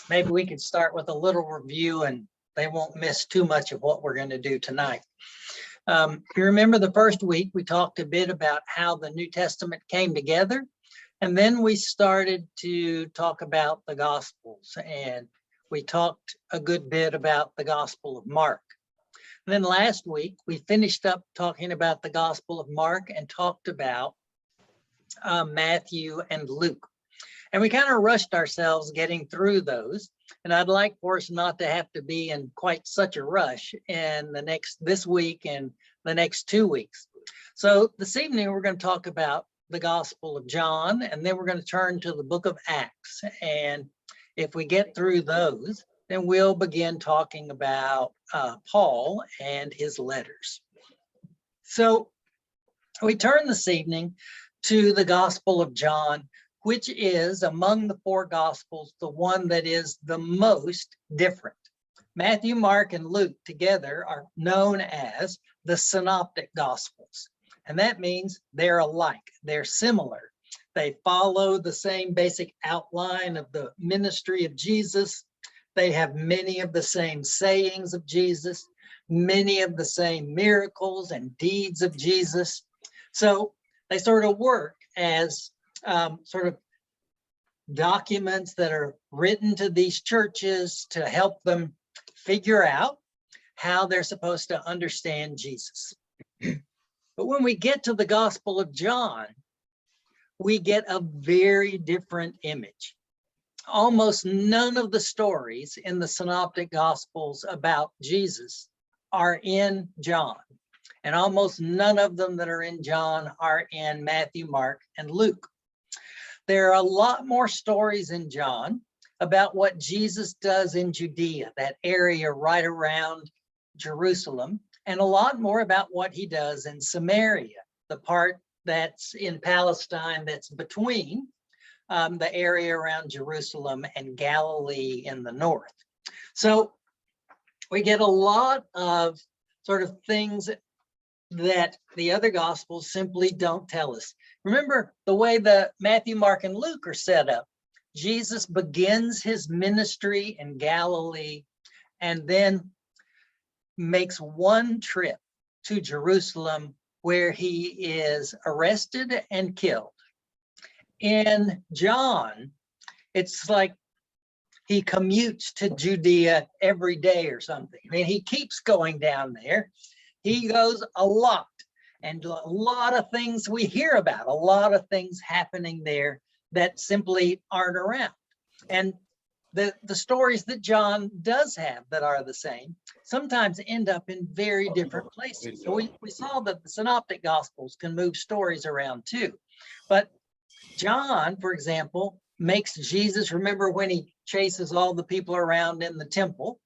maybe we could start with a little review and they won't miss too much of what we're going to do tonight. If you remember the first week, we talked a bit about how the New Testament came together. And then we started to talk about the Gospels. And we talked a good bit about the Gospel of Mark. And then last week, we finished up talking about the Gospel of Mark and talked about Matthew and Luke. And we kind of rushed ourselves getting through those. And I'd like for us not to have to be in quite such a rush in this week and the next 2 weeks. So this evening, we're going to talk about the Gospel of John, and then we're going to turn to the book of Acts. And if we get through those, then we'll begin talking about Paul and his letters. So we turn this evening to the Gospel of John, which is among the 4 Gospels, the one that is the most different. Matthew, Mark, and Luke together are known as the Synoptic Gospels. And that means they're alike, they're similar. They follow the same basic outline of the ministry of Jesus. They have many of the same sayings of Jesus, many of the same miracles and deeds of Jesus. So they sort of work as sort of documents that are written to these churches to help them figure out how they're supposed to understand Jesus. But when we get to the Gospel of John, we get a very different image. Almost none of the stories in the Synoptic Gospels about Jesus are in John. And almost none of them that are in John are in Matthew, Mark, and Luke. There are a lot more stories in John about what Jesus does in Judea, that area right around Jerusalem, and a lot more about what he does in Samaria, the part that's in Palestine that's between the area around Jerusalem and Galilee in the north. So we get a lot of sort of things that the other Gospels simply don't tell us. Remember the way the Matthew, Mark, and Luke are set up. Jesus begins his ministry in Galilee and then makes one trip to Jerusalem where he is arrested and killed. In John, it's like he commutes to Judea every day or something. I mean, he keeps going down there. He goes a lot, and a lot of things we hear about, a lot of things happening there that simply aren't around. And the stories that John does have that are the same sometimes end up in very different places. So we saw that the Synoptic Gospels can move stories around too. But John, for example, makes Jesus, remember when he chases all the people around in the temple,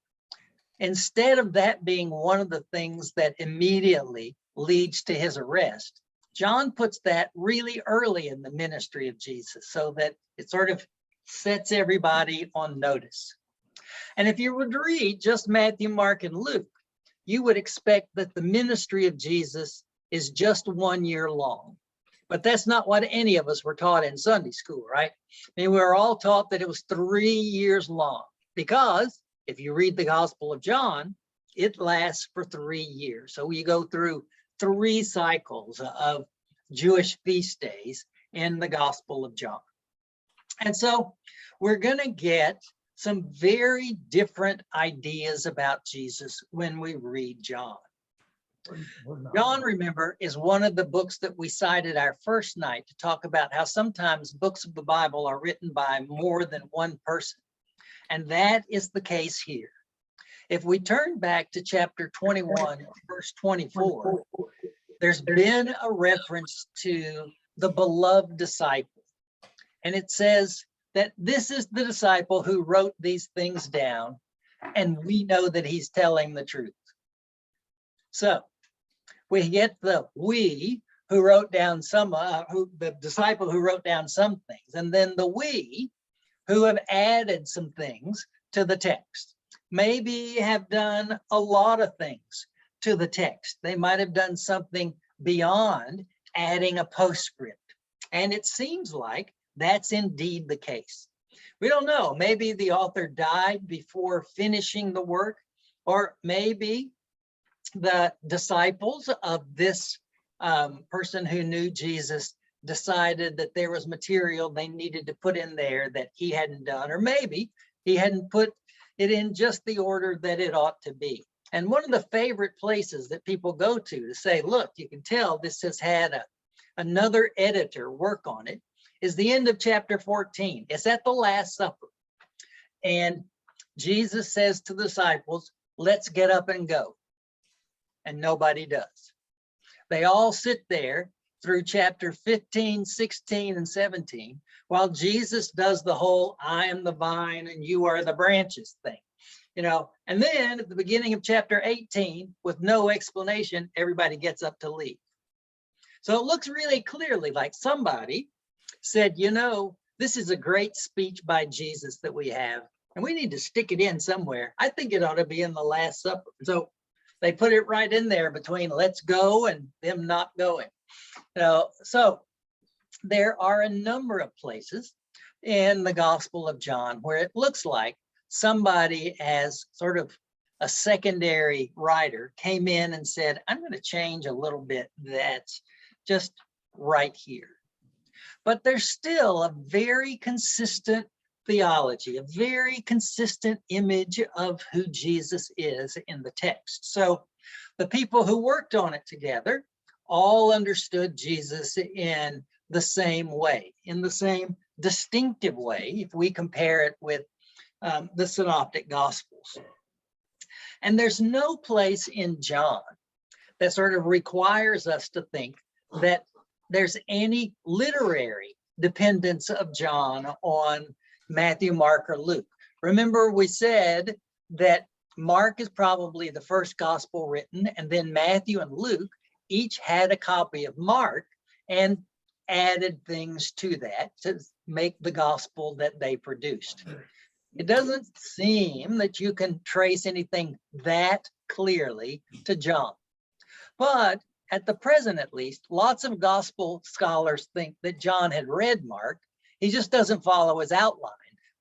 instead of that being one of the things that immediately leads to his arrest, John puts that really early in the ministry of Jesus so that it sort of sets everybody on notice. And if you would read just Matthew, Mark, and Luke, you would expect that the ministry of Jesus is just 1 year long. But that's not what any of us were taught in Sunday school, right? I mean, we were all taught that it was 3 years long, because if you read the Gospel of John, it lasts for 3 years. So you go through 3 cycles of Jewish feast days in the Gospel of John. And so we're going to get some very different ideas about Jesus when we read John. John, remember, is one of the books that we cited our first night to talk about how sometimes books of the Bible are written by more than one person. And that is the case here. If we turn back to chapter 21, verse 24, there's been a reference to the beloved disciple. And it says that this is the disciple who wrote these things down, and we know that he's telling the truth. So we get the we who wrote down some, the disciple who wrote down some things, and then the we who have added some things to the text. Maybe have done a lot of things to the text. They might have done something beyond adding a postscript. And it seems like that's indeed the case. We don't know. Maybe the author died before finishing the work, or maybe the disciples of this person who knew Jesus decided that there was material they needed to put in there that he hadn't done, or maybe he hadn't put it in just the order that it ought to be. And one of the favorite places that people go to say, look, you can tell this has had another editor work on it, is the end of chapter 14. It's at the Last Supper. And Jesus says to the disciples, let's get up and go. And nobody does. They all sit there through chapter 15, 16, and 17, while Jesus does the whole I am the vine and you are the branches thing. And then at the beginning of chapter 18, with no explanation, everybody gets up to leave. So it looks really clearly like somebody said, this is a great speech by Jesus that we have, and we need to stick it in somewhere. I think it ought to be in the Last Supper. So they put it right in there between let's go and them not going. So there are a number of places in the Gospel of John where it looks like somebody, as sort of a secondary writer, came in and said, I'm going to change a little bit that's just right here. But there's still a very consistent theology, a very consistent image of who Jesus is in the text. So the people who worked on it together all understood Jesus in the same way, in the same distinctive way, if we compare it with the Synoptic Gospels. And there's no place in John that sort of requires us to think that there's any literary dependence of John on Matthew, Mark, or Luke. Remember, we said that Mark is probably the first gospel written, and then Matthew and Luke each had a copy of Mark and added things to that to make the gospel that they produced. It doesn't seem that you can trace anything that clearly to John. But at the present, at least, lots of gospel scholars think that John had read Mark. He just doesn't follow his outline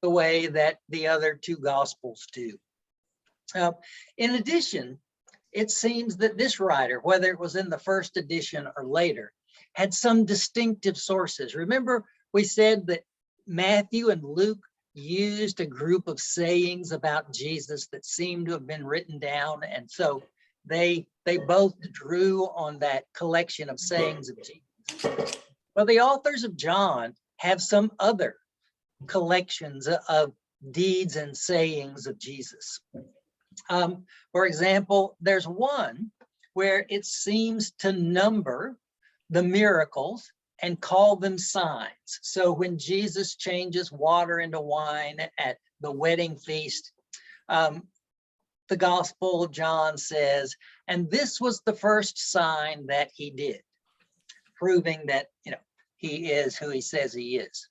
the way that the other two gospels do. In addition, it seems that this writer, whether it was in the first edition or later, had some distinctive sources. Remember, we said that Matthew and Luke used a group of sayings about Jesus that seemed to have been written down. And so they both drew on that collection of sayings of Jesus. Well, the authors of John have some other collections of deeds and sayings of Jesus. For example, there's one where it seems to number the miracles and call them signs. So when Jesus changes water into wine at the wedding feast, the Gospel of John says, and this was the first sign that he did, proving that, he is who he says he is.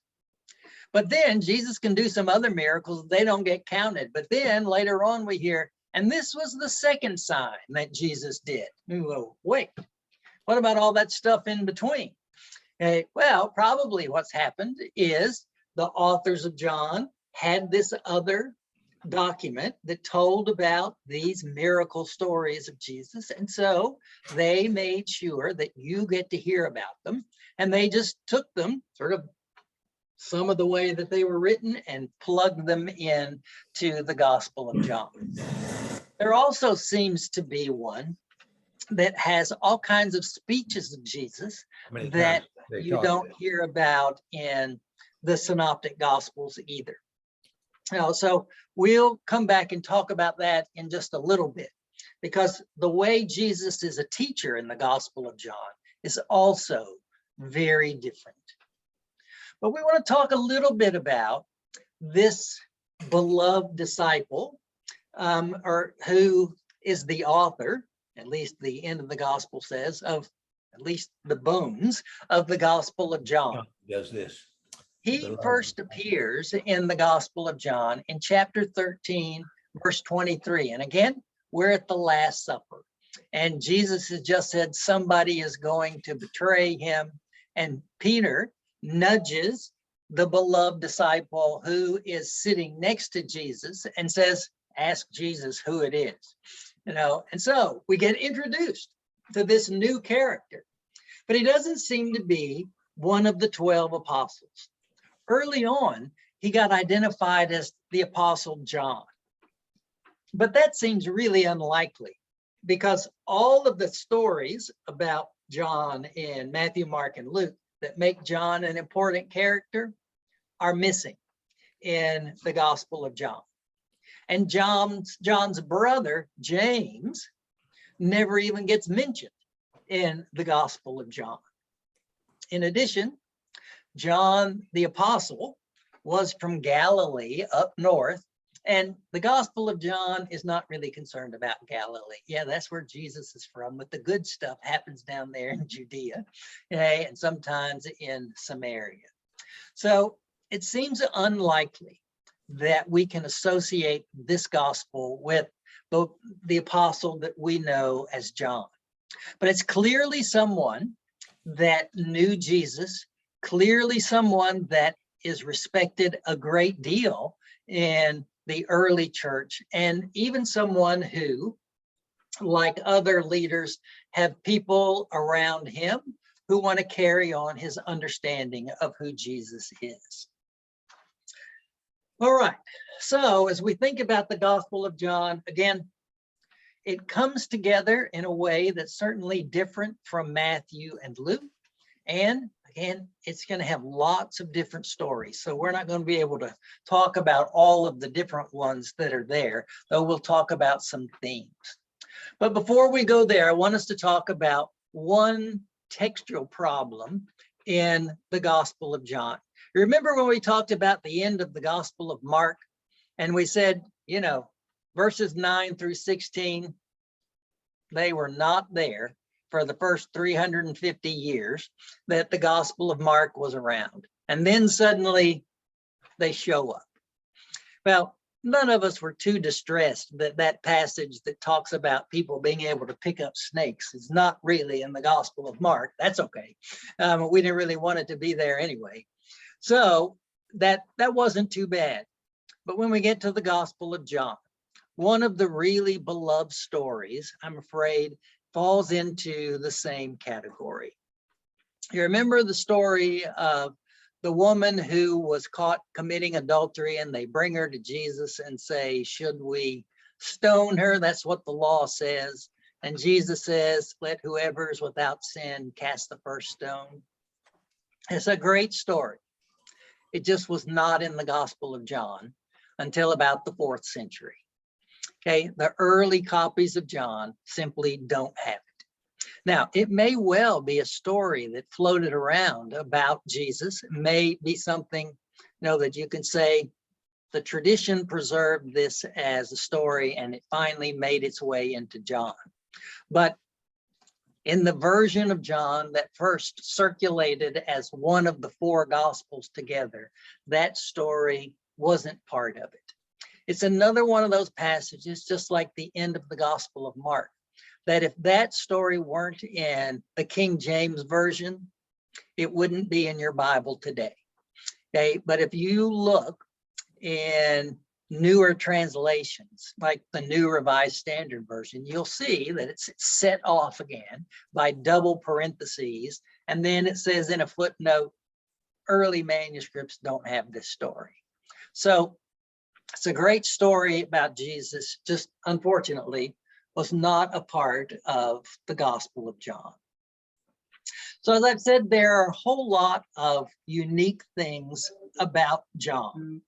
But then Jesus can do some other miracles. They don't get counted. But then later on we hear, and this was the second sign that Jesus did. We go, wait, what about all that stuff in between? Okay, well, probably what's happened is the authors of John had this other document that told about these miracle stories of Jesus. And so they made sure that you get to hear about them. And they just took them sort of some of the way that they were written and plugged them in to the Gospel of John. There also seems to be one that has all kinds of speeches of Jesus that you don't hear about in the Synoptic Gospels either. So we'll come back and talk about that in just a little bit, because the way Jesus is a teacher in the Gospel of John is also very different. But we want to talk a little bit about this beloved disciple, or who is the author, at least the end of the gospel says, of at least the bones of the Gospel of John. Does this. He first appears in the Gospel of John in chapter 13, verse 23. And again, we're at the Last Supper. And Jesus has just said somebody is going to betray him. And Peter nudges the beloved disciple who is sitting next to Jesus and says, ask Jesus who it is. And so we get introduced to this new character, but he doesn't seem to be one of the 12 apostles. Early on, he got identified as the Apostle John, but that seems really unlikely because all of the stories about John in Matthew, Mark, and Luke that make John an important character are missing in the Gospel of John. And John's brother, James, never even gets mentioned in the Gospel of John. In addition, John the Apostle was from Galilee up north, and the Gospel of John is not really concerned about Galilee. Yeah, that's where Jesus is from, but the good stuff happens down there in Judea, okay, and sometimes in Samaria. So it seems unlikely that we can associate this gospel with the apostle that we know as John. But it's clearly someone that knew Jesus, clearly someone that is respected a great deal in the early church, and even someone who, like other leaders, have people around him who want to carry on his understanding of who Jesus is. All right, so as we think about the Gospel of John, again, it comes together in a way that's certainly different from Matthew and Luke. And again, it's going to have lots of different stories. So we're not going to be able to talk about all of the different ones that are there, though we'll talk about some themes. But before we go there, I want us to talk about one textual problem in the Gospel of John. Remember when we talked about the end of the Gospel of Mark, and we said, verses 9 through 16, they were not there for the first 350 years that the Gospel of Mark was around. And then suddenly they show up. Well, none of us were too distressed that that passage that talks about people being able to pick up snakes is not really in the Gospel of Mark. That's okay. We didn't really want it to be there anyway. So that wasn't too bad. But when we get to the Gospel of John, one of the really beloved stories, I'm afraid, falls into the same category. You remember the story of the woman who was caught committing adultery, and they bring her to Jesus and say, should we stone her? That's what the law says. And Jesus says, let whoever is without sin cast the first stone. It's a great story. It just was not in the Gospel of John until about the 4th century. Okay, the early copies of John simply don't have it. Now, it may well be a story that floated around about Jesus. It may be something, that you can say the tradition preserved this as a story and it finally made its way into John. But in the version of John that first circulated as one of the 4 Gospels together, that story wasn't part of it. It's another one of those passages, just like the end of the Gospel of Mark, that if that story weren't in the King James Version, it wouldn't be in your Bible today. Okay, but if you look in newer translations, like the New Revised Standard Version, you'll see that it's set off again by double parentheses. And then it says in a footnote, early manuscripts don't have this story. So it's a great story about Jesus, just unfortunately was not a part of the Gospel of John. So as I've said, there are a whole lot of unique things about John.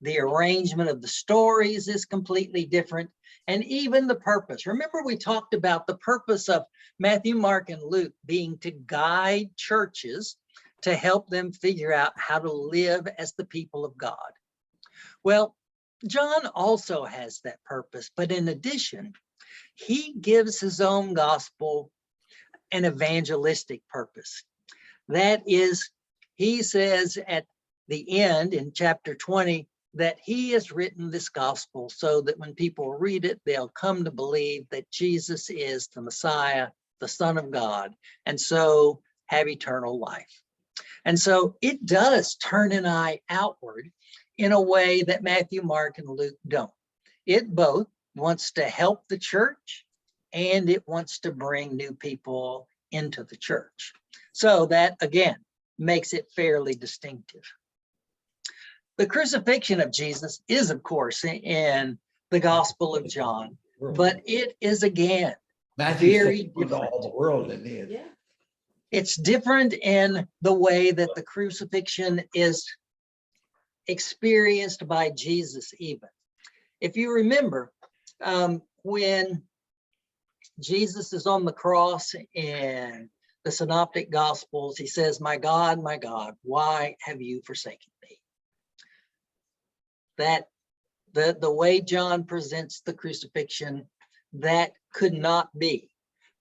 The arrangement of the stories is completely different, and even the purpose. Remember, we talked about the purpose of Matthew, Mark, and Luke being to guide churches to help them figure out how to live as the people of God. Well, John also has that purpose, but in addition, he gives his own gospel an evangelistic purpose. That is, he says at the end in chapter 20 that he has written this gospel so that when people read it, they'll come to believe that Jesus is the Messiah, the Son of God, and so have eternal life. And so it does turn an eye outward in a way that Matthew, Mark, and Luke don't. It both wants to help the church and it wants to bring new people into the church. So that, again, makes it fairly distinctive. The crucifixion of Jesus is, of course, in the Gospel of John, but it is, again, very different. All the world it is. Yeah. It's different in the way that the crucifixion is experienced by Jesus even. If you remember, when Jesus is on the cross in the Synoptic Gospels, he says, my God, why have you forsaken me? That the way John presents the crucifixion, that could not be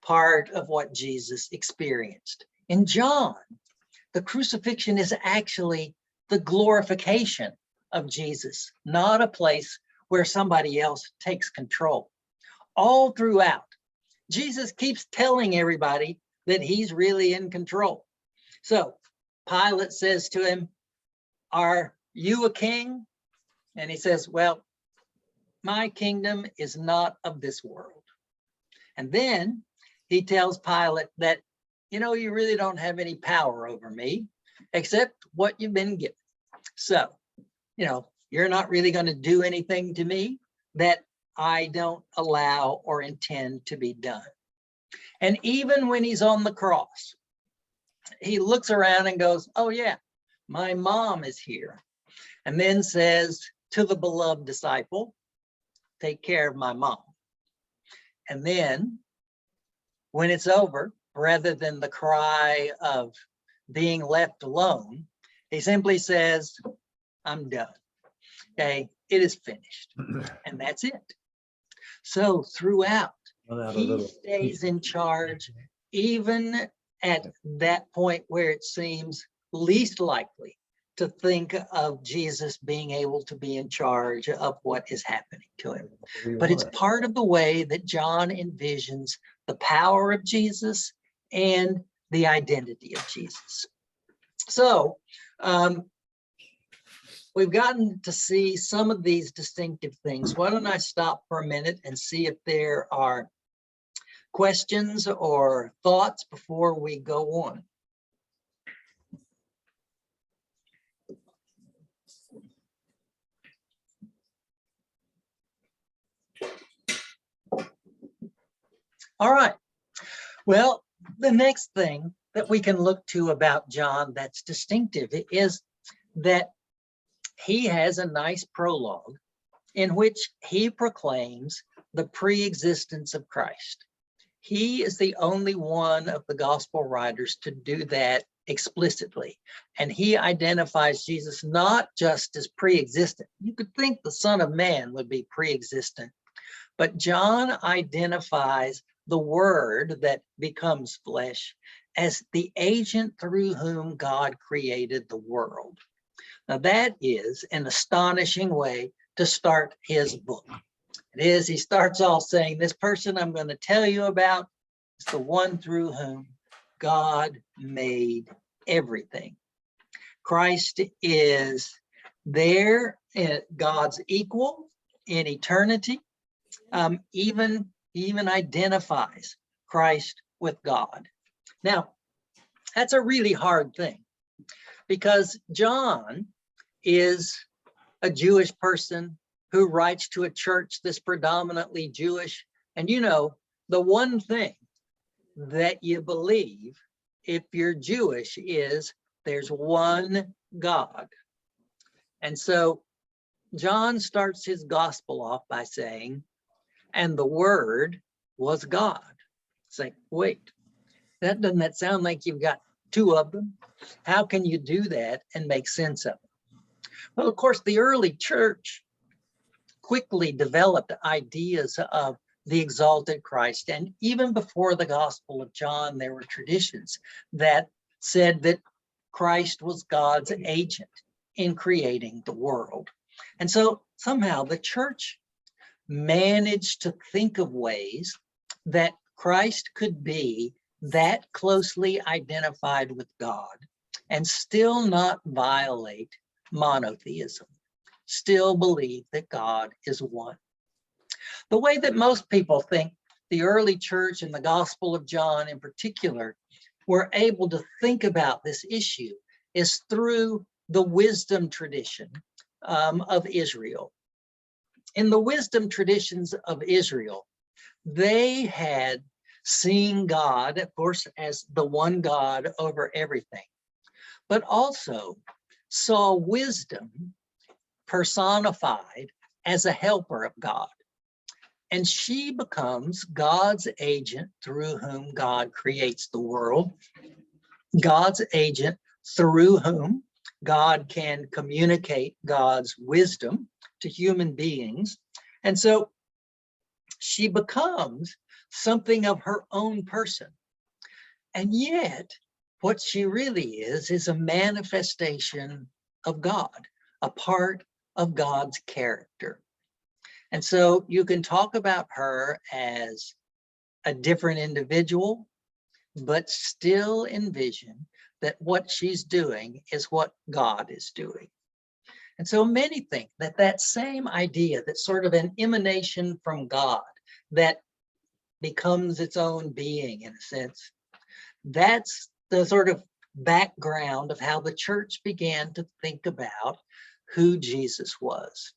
part of what Jesus experienced. In John, the crucifixion is actually the glorification of Jesus, not a place where somebody else takes control. All throughout, Jesus keeps telling everybody that he's really in control. So Pilate says to him, are you a king? And he says, well, my kingdom is not of this world. And then he tells Pilate that, you know, you really don't have any power over me except what you've been given. So, you know, you're not really going to do anything to me that I don't allow or intend to be done. And even when he's on the cross, he looks around and goes, oh yeah, my mom is here. And then says to the beloved disciple, take care of my mom. And then when it's over, rather than the cry of being left alone, he simply says, I'm done. Okay, it is finished. And that's it. So throughout, he stays in charge, even at that point where it seems least likely to think of Jesus being able to be in charge of what is happening to him. But it's part of the way that John envisions the power of Jesus and the identity of Jesus. So we've gotten to see some of these distinctive things. Why don't I stop for a minute and see if there are questions or thoughts before we go on? All right. Well, the next thing that we can look to about John that's distinctive is that he has a nice prologue in which he proclaims the pre-existence of Christ. He is the only one of the gospel writers to do that explicitly. And he identifies Jesus not just as pre-existent. You could think the Son of Man would be pre-existent, but John identifies the Word that becomes flesh as the agent through whom God created the world. Now that is an astonishing way to start his book. It is, he starts off saying, this person I'm going to tell you about is the one through whom God made everything. Christ is there, God's equal in eternity, even identifies Christ with God. Now, that's a really hard thing because John is a Jewish person who writes to a church that's predominantly Jewish. And you know, the one thing that you believe if you're Jewish is there's one God. And so John starts his gospel off by saying, and the Word was God. It's like, wait, doesn't that sound like you've got two of them? How can you do that and make sense of it? Well, of course, the early church quickly developed ideas of the exalted Christ. And even before the Gospel of John, there were traditions that said that Christ was God's agent in creating the world. And so somehow the church managed to think of ways that Christ could be that closely identified with God and still not violate monotheism, still believe that God is one. The way that most people think the early church and the Gospel of John in particular were able to think about this issue is through the wisdom tradition of Israel. In the wisdom traditions of Israel, they had seen God, of course, as the one God over everything, but also saw wisdom personified as a helper of God. And she becomes God's agent through whom God creates the world, God's agent through whom God can communicate God's wisdom to human beings. And so she becomes something of her own person. And yet, what she really is a manifestation of God, a part of God's character. And so you can talk about her as a different individual, but still envision that what she's doing is what God is doing. And so many think that that same idea, that sort of an emanation from God that becomes its own being in a sense, that's the sort of background of how the church began to think about who Jesus was.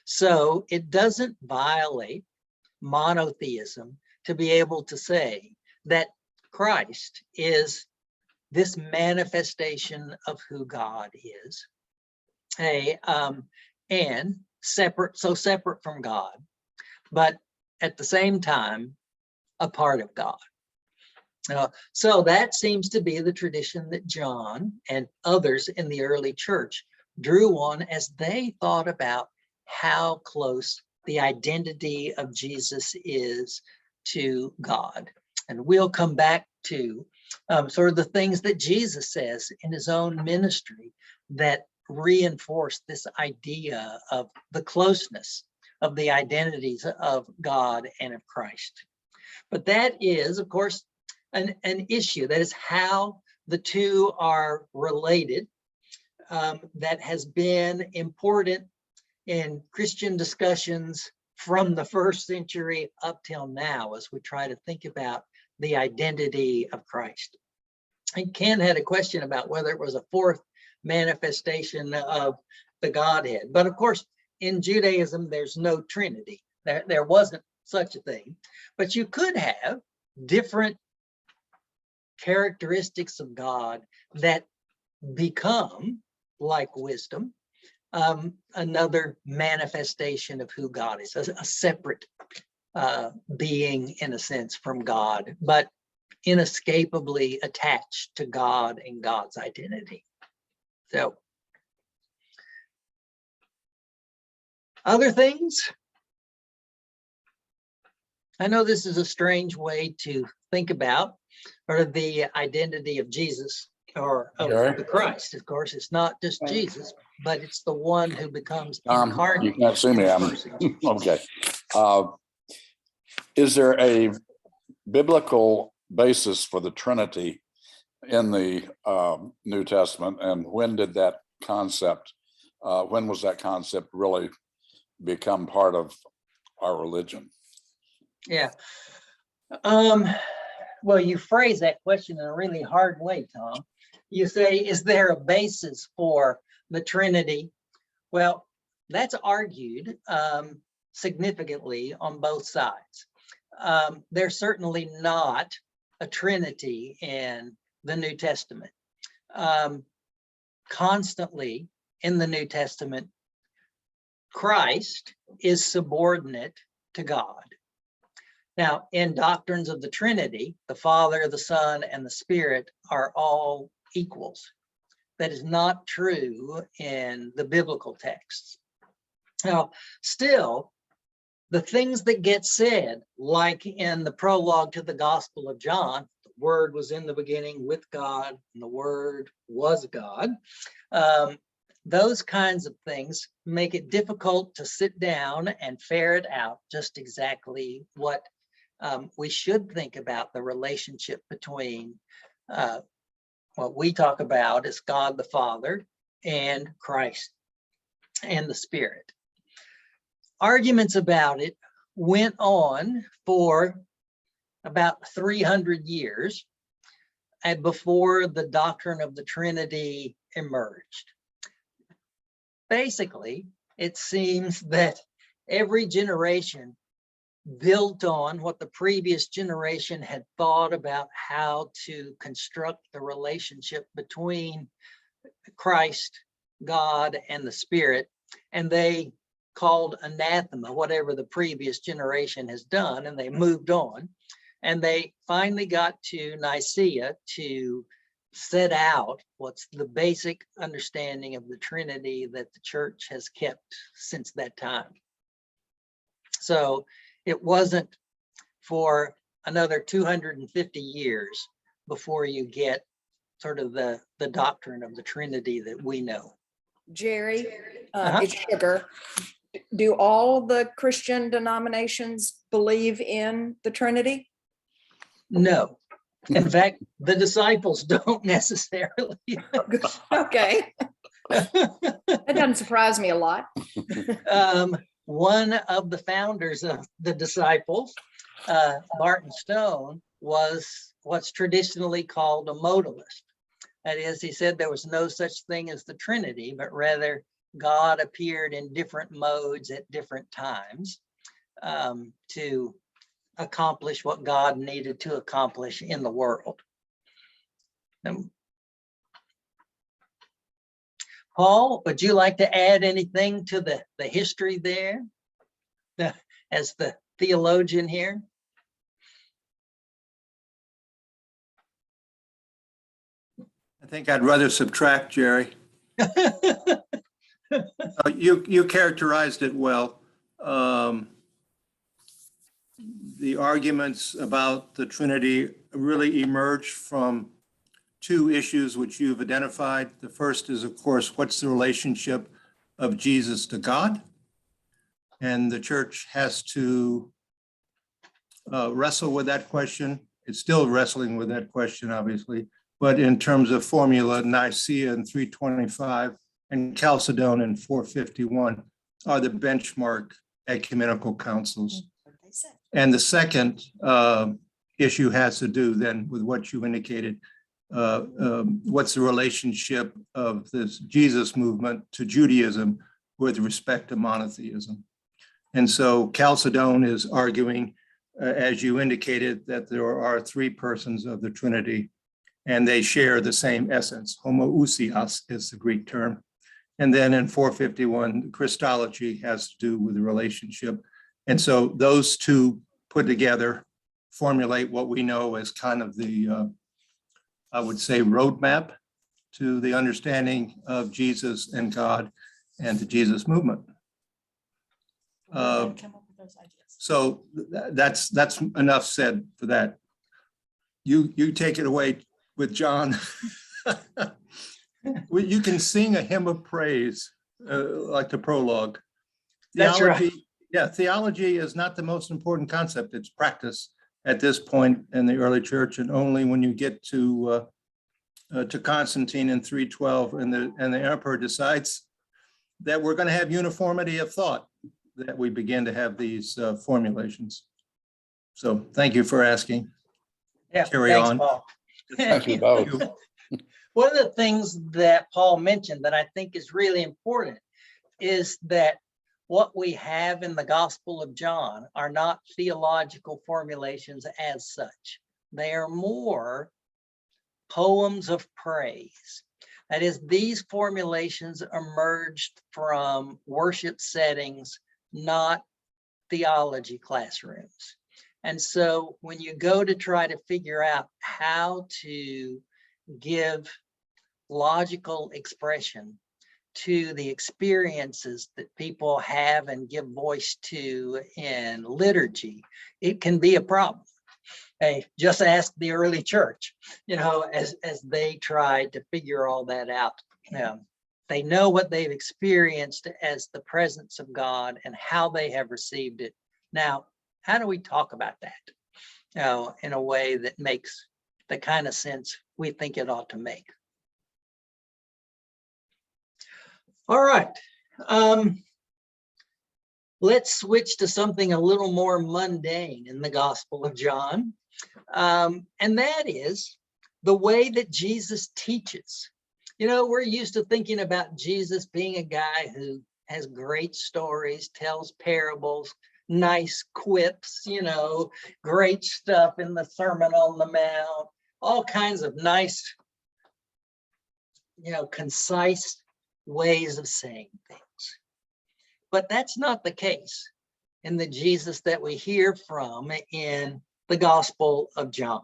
So it doesn't violate monotheism to be able to say that Christ is this manifestation of who God is, and separate from God, but at the same time, a part of God. So that seems to be the tradition that John and others in the early church drew on as they thought about how close the identity of Jesus is to God. And we'll come back to sort of the things that Jesus says in his own ministry that reinforce this idea of the closeness of the identities of God and of Christ. But that is, of course, an issue. That is how the two are related. That has been important in Christian discussions from the first century up till now, as we try to think about the identity of Christ. And Ken had a question about whether it was a fourth manifestation of the Godhead. But of course, in Judaism, there's no Trinity. There wasn't such a thing. But you could have different characteristics of God that become, like wisdom, another manifestation of who God is, a separate being in a sense from God, but inescapably attached to God and God's identity. So, other things? I know this is a strange way to think about, or the identity of Jesus, or of the Christ. Of course, it's not just Jesus, but it's the one who becomes incarnate. You can't see me. Okay. Is there a biblical basis for the Trinity in the New Testament, and when did that concept? When was that concept really become part of our religion? Yeah. Well, you phrase that question in a really hard way, Tom. You say, is there a basis for the Trinity? Well, that's argued significantly on both sides. There's certainly not a Trinity in the New Testament. Constantly in the New Testament, Christ is subordinate to God. Now, in doctrines of the Trinity, the Father, the Son, and the Spirit are all equals. That is not true in the biblical texts. Now, still, the things that get said, like in the prologue to the Gospel of John, the Word was in the beginning with God, and the Word was God. Those kinds of things make it difficult to sit down and ferret out just exactly what we should think about the relationship between what we talk about is God the Father and Christ and the Spirit. Arguments about it went on for about 300 years and before the doctrine of the Trinity emerged. Basically, it seems that every generation built on what the previous generation had thought about how to construct the relationship between Christ, God, and the Spirit, and they called anathema whatever the previous generation has done, and they moved on, and they finally got to Nicaea to set out what's the basic understanding of the Trinity that the church has kept since that time. So it wasn't for another 250 years before you get sort of the doctrine of the Trinity that we know. Jerry, it's Sugar. Do all the Christian denominations believe in the Trinity? No. In fact, the disciples don't necessarily. Okay. That doesn't surprise me a lot. One of the founders of the disciples, Martin Stone, was what's traditionally called a modalist. That is, he said there was no such thing as the Trinity, but rather God appeared in different modes at different times to accomplish what God needed to accomplish in the world. Paul, would you like to add anything to the history there, as the theologian here? I think I'd rather subtract, Jerry. You characterized it well. The arguments about the Trinity really emerge from two issues which you've identified. The first is, of course, what's the relationship of Jesus to God? And the church has to wrestle with that question. It's still wrestling with that question, obviously. But in terms of formula, Nicaea in 325 and Chalcedon in 451 are the benchmark ecumenical councils. And the second issue has to do then with what you indicated. What's the relationship of this Jesus movement to Judaism with respect to monotheism? And so Chalcedon is arguing, as you indicated, that there are three persons of the Trinity, and they share the same essence. Homoousios is the Greek term. And then in 451, Christology has to do with the relationship. And so those two put together formulate what we know as kind of the, I would say, roadmap to the understanding of Jesus and God and the Jesus movement. So that's enough said for that. You take it away with John. You can sing a hymn of praise like the prologue. That's Theology, right. Yeah, theology is not the most important concept. It's practice at this point in the early church, and only when you get to Constantine in 312 and the emperor decides that we're going to have uniformity of thought, that we begin to have these formulations. So thank you for asking. Yeah, Carry thanks, on. Paul. Thank you both. One of the things that Paul mentioned that I think is really important is that what we have in the Gospel of John are not theological formulations as such. They are more poems of praise. That is, these formulations emerged from worship settings, not theology classrooms. And so when you go to try to figure out how to give logical expression to the experiences that people have and give voice to in liturgy, it can be a problem. Hey, just ask the early church, as they tried to figure all that out. They know what they've experienced as the presence of God and how they have received it. Now, how do we talk about that in a way that makes the kind of sense we think it ought to make. All right. Let's switch to something a little more mundane in the Gospel of John. And that is the way that Jesus teaches. You know, we're used to thinking about Jesus being a guy who has great stories, tells parables, nice quips, you know, great stuff in the Sermon on the Mount, all kinds of nice, you know, concise ways of saying things. But that's not the case in the Jesus that we hear from in the Gospel of John.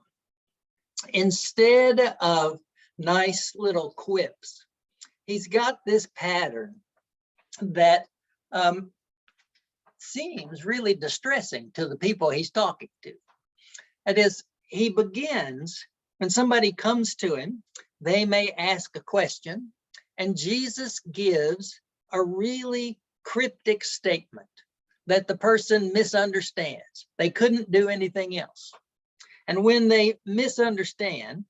Instead of nice little quips, he's got this pattern that seems really distressing to the people he's talking to. That is, he begins, when somebody comes to him, they may ask a question, and Jesus gives a really cryptic statement that the person misunderstands. They couldn't do anything else. And when they misunderstand,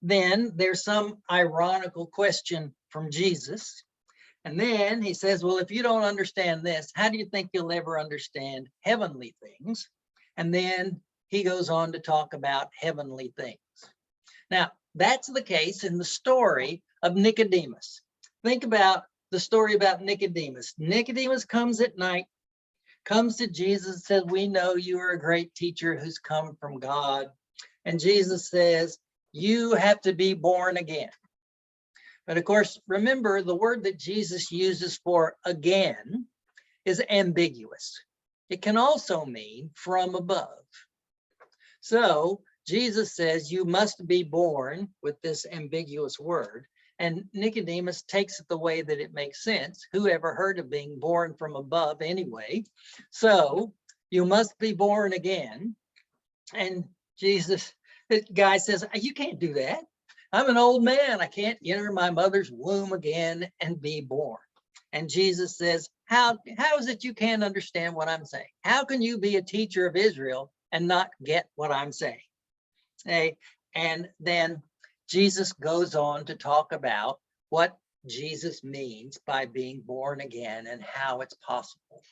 then there's some ironical question from Jesus. And then he says, well, if you don't understand this, how do you think you'll ever understand heavenly things? And then he goes on to talk about heavenly things. Now, that's the case in the story of Nicodemus. Think about the story about Nicodemus. Nicodemus comes at night, comes to Jesus and says, we know you are a great teacher who's come from God. And Jesus says, you have to be born again. But of course, remember, the word that Jesus uses for again is ambiguous. It can also mean from above. So Jesus says you must be born with this ambiguous word. And Nicodemus takes it the way that it makes sense. Who ever heard of being born from above anyway? So you must be born again. And Jesus, the guy says, you can't do that. I'm an old man. I can't enter my mother's womb again and be born. And Jesus says, how is it you can't understand what I'm saying? How can you be a teacher of Israel and not get what I'm saying? Okay. And then Jesus goes on to talk about what Jesus means by being born again and how it's possible.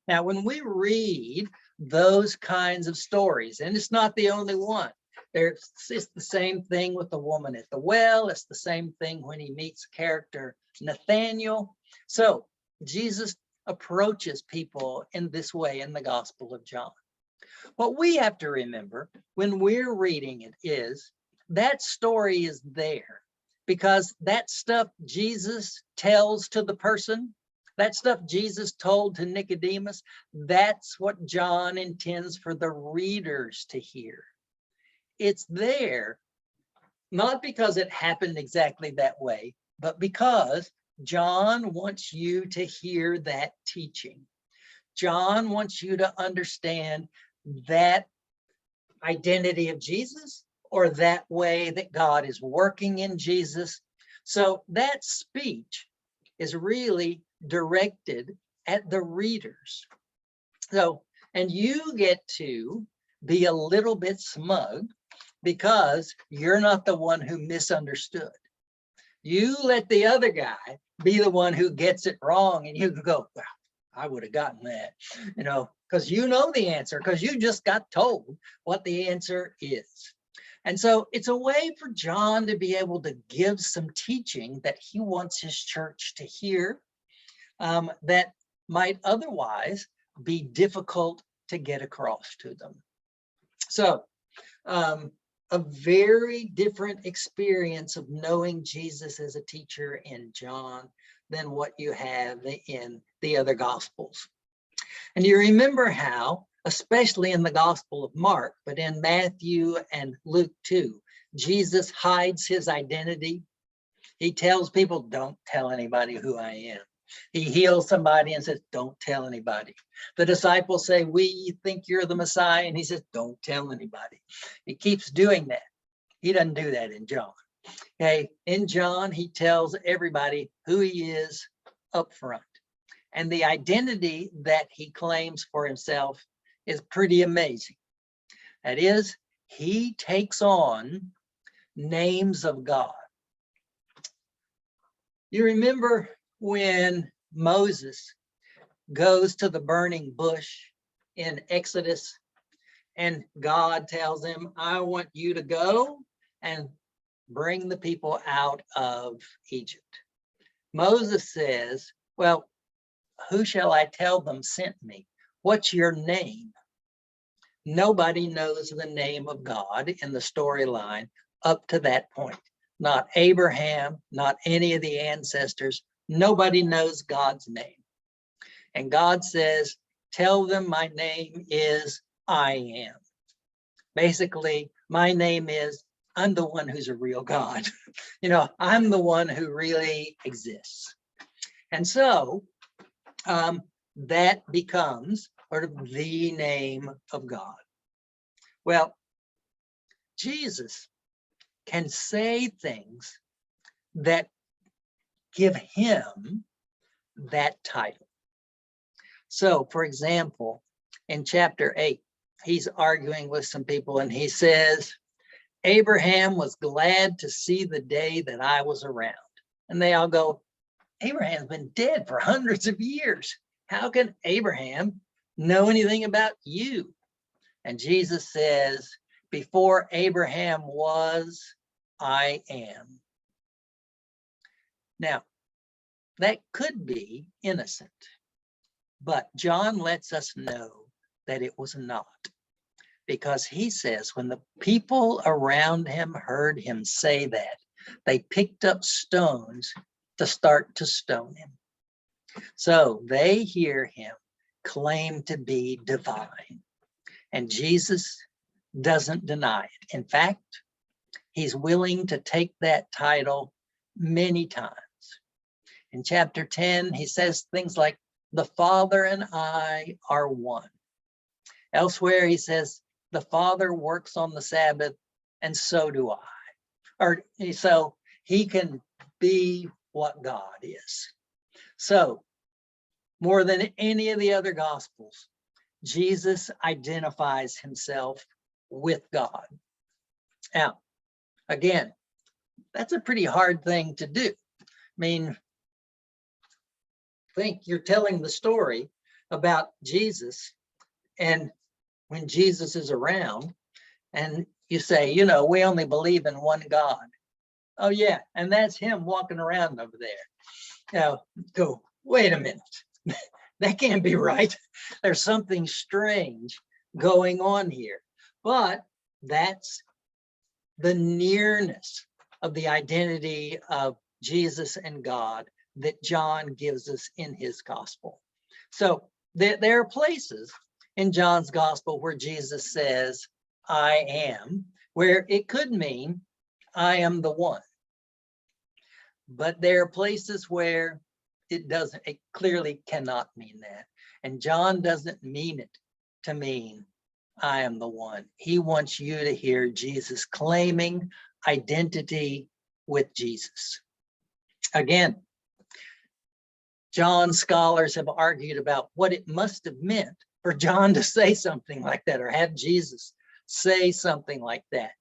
Now, when we read those kinds of stories, and it's not the only one, it's the same thing with the woman at the well. It's the same thing when he meets character Nathaniel. So Jesus approaches people in this way in the Gospel of John. What we have to remember when we're reading it is that story is there because that stuff Jesus tells to the person, that stuff Jesus told to Nicodemus, that's what John intends for the readers to hear. It's there, not because it happened exactly that way, but because John wants you to hear that teaching. John wants you to understand that identity of Jesus, or that way that God is working in Jesus. So that speech is really directed at the readers. So, and you get to be a little bit smug because you're not the one who misunderstood. You let the other guy be the one who gets it wrong, and you can go, well, I would have gotten that, you know, because you know the answer, because you just got told what the answer is. And so it's a way for John to be able to give some teaching that he wants his church to hear that might otherwise be difficult to get across to them. So a very different experience of knowing Jesus as a teacher in John than what you have in the other Gospels. And you remember how, especially in the Gospel of Mark, but in Matthew and Luke too, Jesus hides his identity. He tells people, don't tell anybody who I am. He heals somebody and says, don't tell anybody. The disciples say, we think you're the Messiah. And he says, don't tell anybody. He keeps doing that. He doesn't do that in John. Okay, in John, he tells everybody who he is up front. And the identity that he claims for himself is pretty amazing. That is, he takes on names of God. You remember when Moses goes to the burning bush in Exodus, and God tells him, I want you to go and bring the people out of Egypt. Moses says, well, who shall I tell them sent me? What's your name? Nobody knows the name of God in the storyline up to that point. Not Abraham, not any of the ancestors. Nobody knows God's name. And God says, tell them my name is I am. Basically, my name is, I'm the one who's a real God. I'm the one who really exists. And so that becomes sort of the name of God. Well, Jesus can say things that give him that title. So, for example, in chapter 8, he's arguing with some people and he says, Abraham was glad to see the day that I was around. And they all go, Abraham's been dead for hundreds of years. How can Abraham know anything about you? And Jesus says, before Abraham was, I am. Now, that could be innocent, but John lets us know that it was not. Because he says when the people around him heard him say that, they picked up stones to start to stone him. So they hear him claim to be divine. And Jesus doesn't deny it. In fact, he's willing to take that title many times. In chapter 10, he says things like, the Father and I are one. Elsewhere, he says, the Father works on the Sabbath, and so do I. Or so he can be what God is. So, more than any of the other Gospels, Jesus identifies himself with God. Now, again, that's a pretty hard thing to do. I mean, think you're telling the story about Jesus, and when Jesus is around, and you say, we only believe in one God. Oh yeah, and that's him walking around over there. Now, go, wait a minute. That can't be right. There's something strange going on here. But that's the nearness of the identity of Jesus and God that John gives us in his gospel. So there are places in John's gospel where Jesus says, I am, where it could mean I am the one. But there are places where it clearly cannot mean that. And John doesn't mean it to mean I am the one. He wants you to hear Jesus claiming identity with Jesus. Again, John scholars have argued about what it must have meant for John to say something like that, or have Jesus say something like that.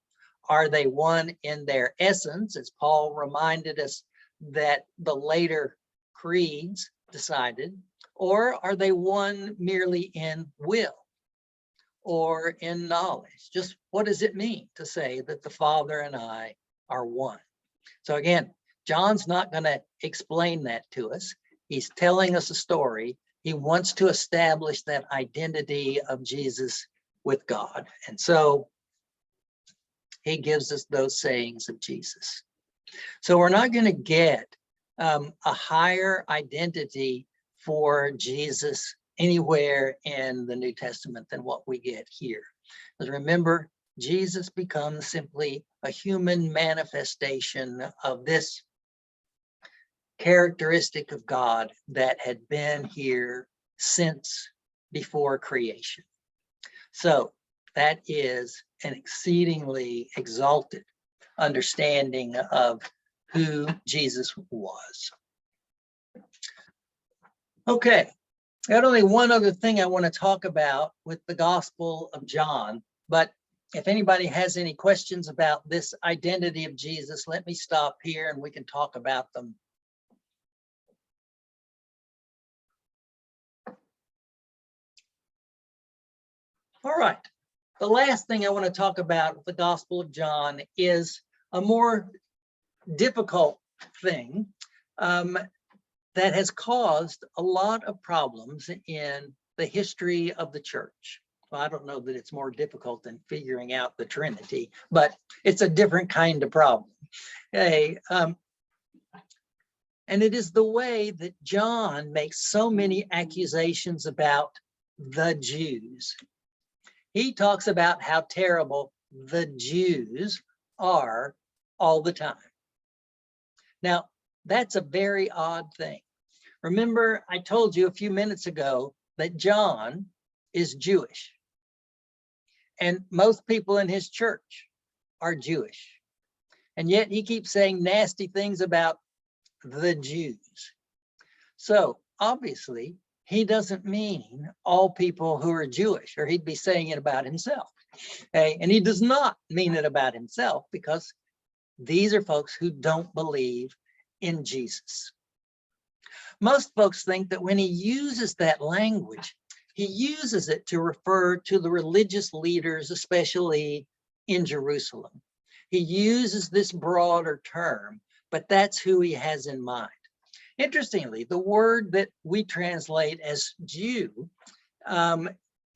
Are they one in their essence, as Paul reminded us that the later creeds decided, or are they one merely in will or in knowledge? Just what does it mean to say that the Father and I are one? So again, John's not going to explain that to us. He's telling us a story. He wants to establish that identity of Jesus with God. And so he gives us those sayings of Jesus. So we're not going to get a higher identity for Jesus anywhere in the New Testament than what we get here. Because remember, Jesus becomes simply a human manifestation of this characteristic of God that had been here since before creation. So that is an exceedingly exalted understanding of who Jesus was. Okay, got only one other thing I want to talk about with the Gospel of John, but if anybody has any questions about this identity of Jesus, let me stop here and we can talk about them. All right. The last thing I want to talk about with the Gospel of John is a more difficult thing that has caused a lot of problems in the history of the church. Well, I don't know that it's more difficult than figuring out the Trinity, but it's a different kind of problem. Okay, and it is the way that John makes so many accusations about the Jews. He talks about how terrible the Jews are all the time. Now, that's a very odd thing. Remember, I told you a few minutes ago that John is Jewish. And most people in his church are Jewish. And yet he keeps saying nasty things about the Jews. So obviously, he doesn't mean all people who are Jewish, or he'd be saying it about himself. Okay? And he does not mean it about himself, because these are folks who don't believe in Jesus. Most folks think that when he uses that language, he uses it to refer to the religious leaders, especially in Jerusalem. He uses this broader term, but that's who he has in mind. Interestingly, the word that we translate as Jew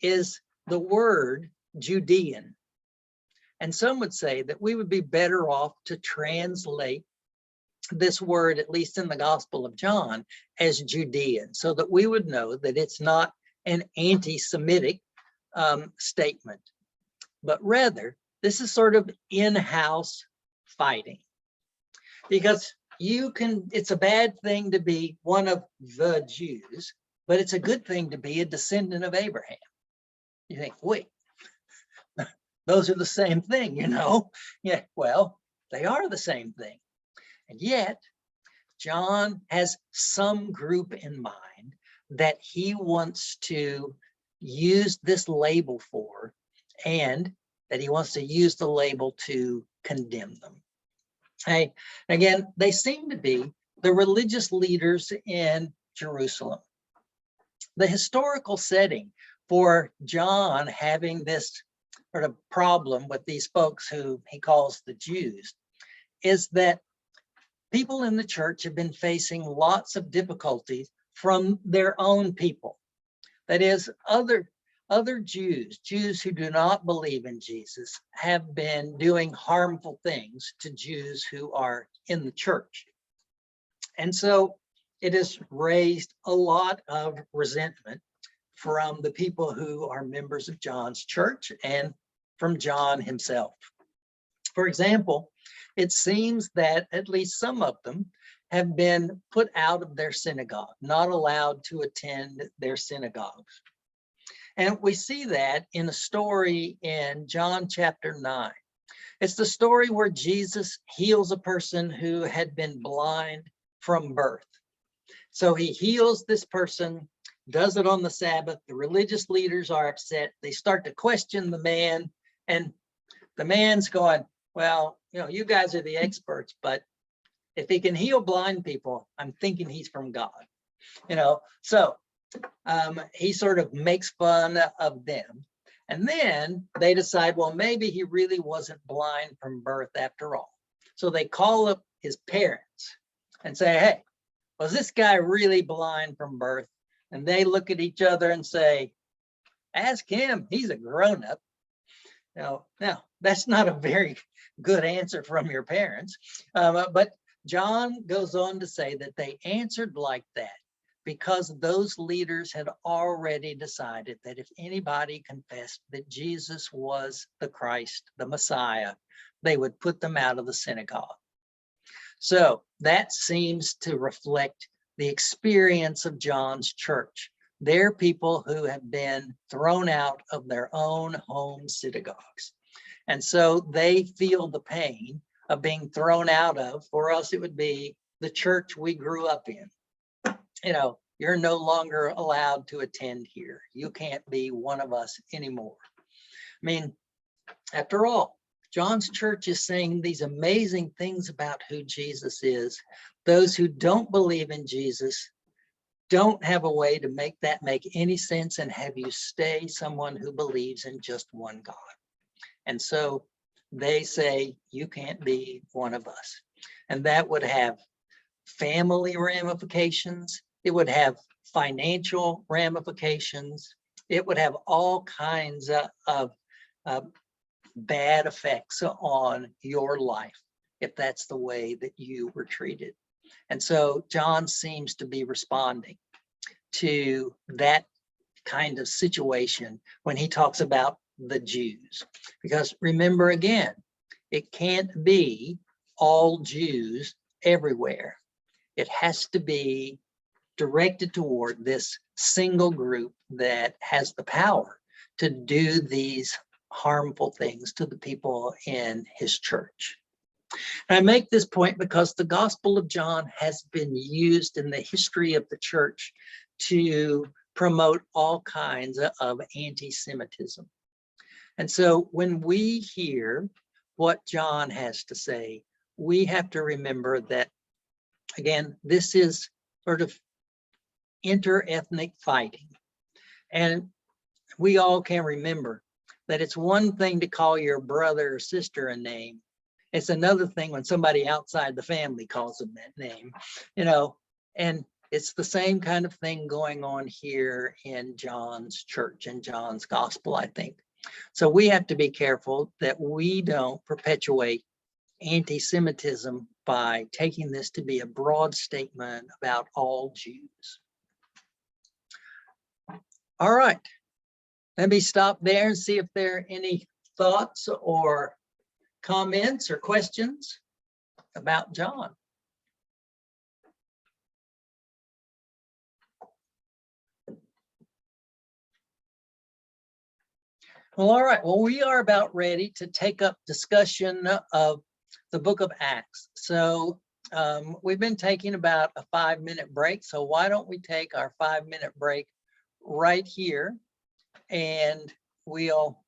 is the word Judean. And some would say that we would be better off to translate this word, at least in the Gospel of John, as Judean, so that we would know that it's not an anti-Semitic statement, but rather this is sort of in-house fighting. Because it's a bad thing to be one of the Jews, but it's a good thing to be a descendant of Abraham. You think, wait, those are the same thing, you know? Yeah, well, they are the same thing. And yet, John has some group in mind that he wants to use this label for, and that he wants to use the label to condemn them. Hey, again, they seem to be the religious leaders in Jerusalem. The historical setting for John having this sort of problem with these folks who he calls the Jews is that people in the church have been facing lots of difficulties from their own people. That is, other Jews who do not believe in Jesus have been doing harmful things to Jews who are in the church. And so it has raised a lot of resentment from the people who are members of John's church and from John himself. For example, it seems that at least some of them have been put out of their synagogue, not allowed to attend their synagogues. And we see that in a story in John chapter 9. It's the story where Jesus heals a person who had been blind from birth. So he heals this person, does it on the Sabbath. The religious leaders are upset. They start to question the man, and the man's going, well, you know, you guys are the experts, but if he can heal blind people, I'm thinking he's from God. You know, so he sort of makes fun of them. And then they decide, well, maybe he really wasn't blind from birth after all. So they call up his parents and say, hey, was this guy really blind from birth? And they look at each other and say, ask him, he's a grown-up. Now, that's not a very good answer from your parents. But John goes on to say that they answered like that because those leaders had already decided that if anybody confessed that Jesus was the Christ, the Messiah, they would put them out of the synagogue. So that seems to reflect the experience of John's church. They're people who have been thrown out of their own home synagogues. And so they feel the pain of being thrown out of, or else it would be the church we grew up in. You know, you're no longer allowed to attend here. You can't be one of us anymore. I mean, After all, John's church is saying these amazing things about who Jesus is. Those who don't believe in Jesus don't have a way to make that make any sense and have you stay someone who believes in just one God. And so they say, you can't be one of us. And that would have family ramifications. It would have financial ramifications. It would have all kinds of bad effects on your life if that's the way that you were treated. And so John seems to be responding to that kind of situation when he talks about the Jews. Because remember again, it can't be all Jews everywhere. It has to be directed toward this single group that has the power to do these harmful things to the people in his church. And I make this point because the Gospel of John has been used in the history of the church to promote all kinds of anti-Semitism. And so when we hear what John has to say, we have to remember that, again, this is sort of inter-ethnic fighting. And we all can remember that it's one thing to call your brother or sister a name. It's another thing when somebody outside the family calls them that name, and it's the same kind of thing going on here in John's church and John's gospel, I think. So we have to be careful that we don't perpetuate anti-Semitism by taking this to be a broad statement about all Jews. All right, let me stop there and see if there are any thoughts or comments or questions about John. Well, all right. Well, we are about ready to take up discussion of the book of Acts. So we've been taking about a 5-minute break. So why don't we take our 5-minute break right here, and we'll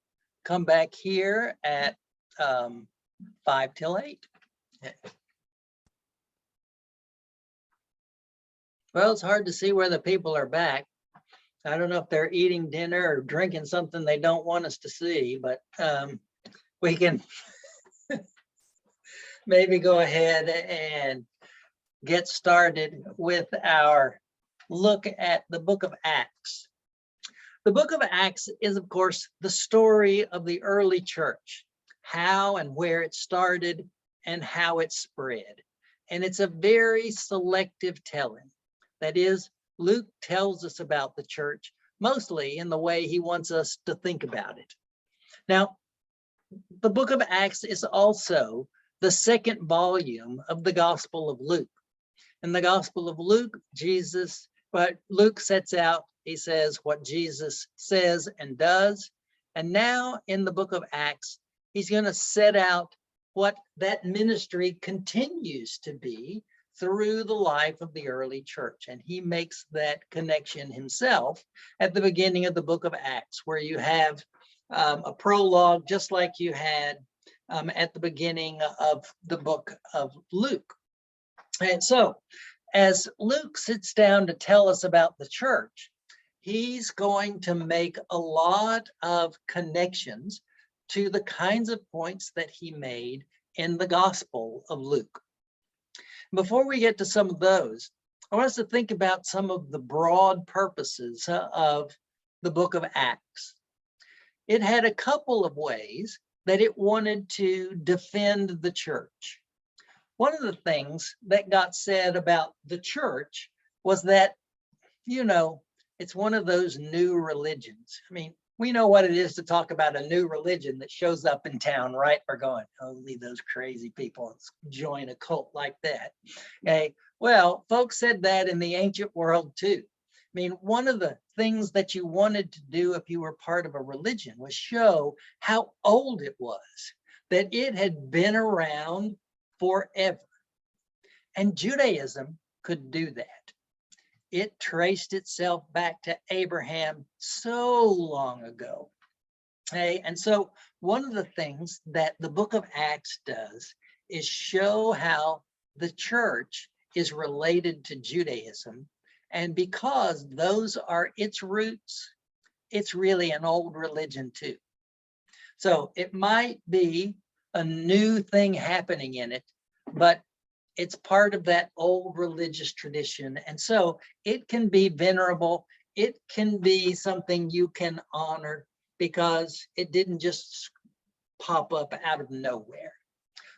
come back here at 5 till 8. Well, it's hard to see where the people are back. I don't know if they're eating dinner or drinking something they don't want us to see, but we can maybe go ahead and get started with our look at the book of Acts. The book of Acts is, of course, the story of the early church, how and where it started and how it spread. And it's a very selective telling. That is, Luke tells us about the church mostly in the way he wants us to think about it. Now, the book of Acts is also the second volume of the Gospel of Luke. In the Gospel of Luke, Luke sets out, he says what Jesus says and does. And now in the book of Acts, he's going to set out what that ministry continues to be through the life of the early church. And he makes that connection himself at the beginning of the book of Acts, where you have a prologue, just like you had at the beginning of the book of Luke. And so as Luke sits down to tell us about the church, he's going to make a lot of connections to the kinds of points that he made in the Gospel of Luke. Before we get to some of those, I want us to think about some of the broad purposes of the book of Acts. It had a couple of ways that it wanted to defend the church. One of the things that got said about the church was that, it's one of those new religions. I mean, we know what it is to talk about a new religion that shows up in town, right? We're going, only those crazy people join a cult like that. Okay. Well, folks said that in the ancient world too. I mean, one of the things that you wanted to do if you were part of a religion was show how old it was, that it had been around forever. And Judaism could do that. It traced itself back to Abraham so long ago. Okay, and so one of the things that the book of Acts does is show how the church is related to Judaism. And because those are its roots, it's really an old religion too. So it might be a new thing happening in it, but it's part of that old religious tradition. And so it can be venerable. It can be something you can honor because it didn't just pop up out of nowhere.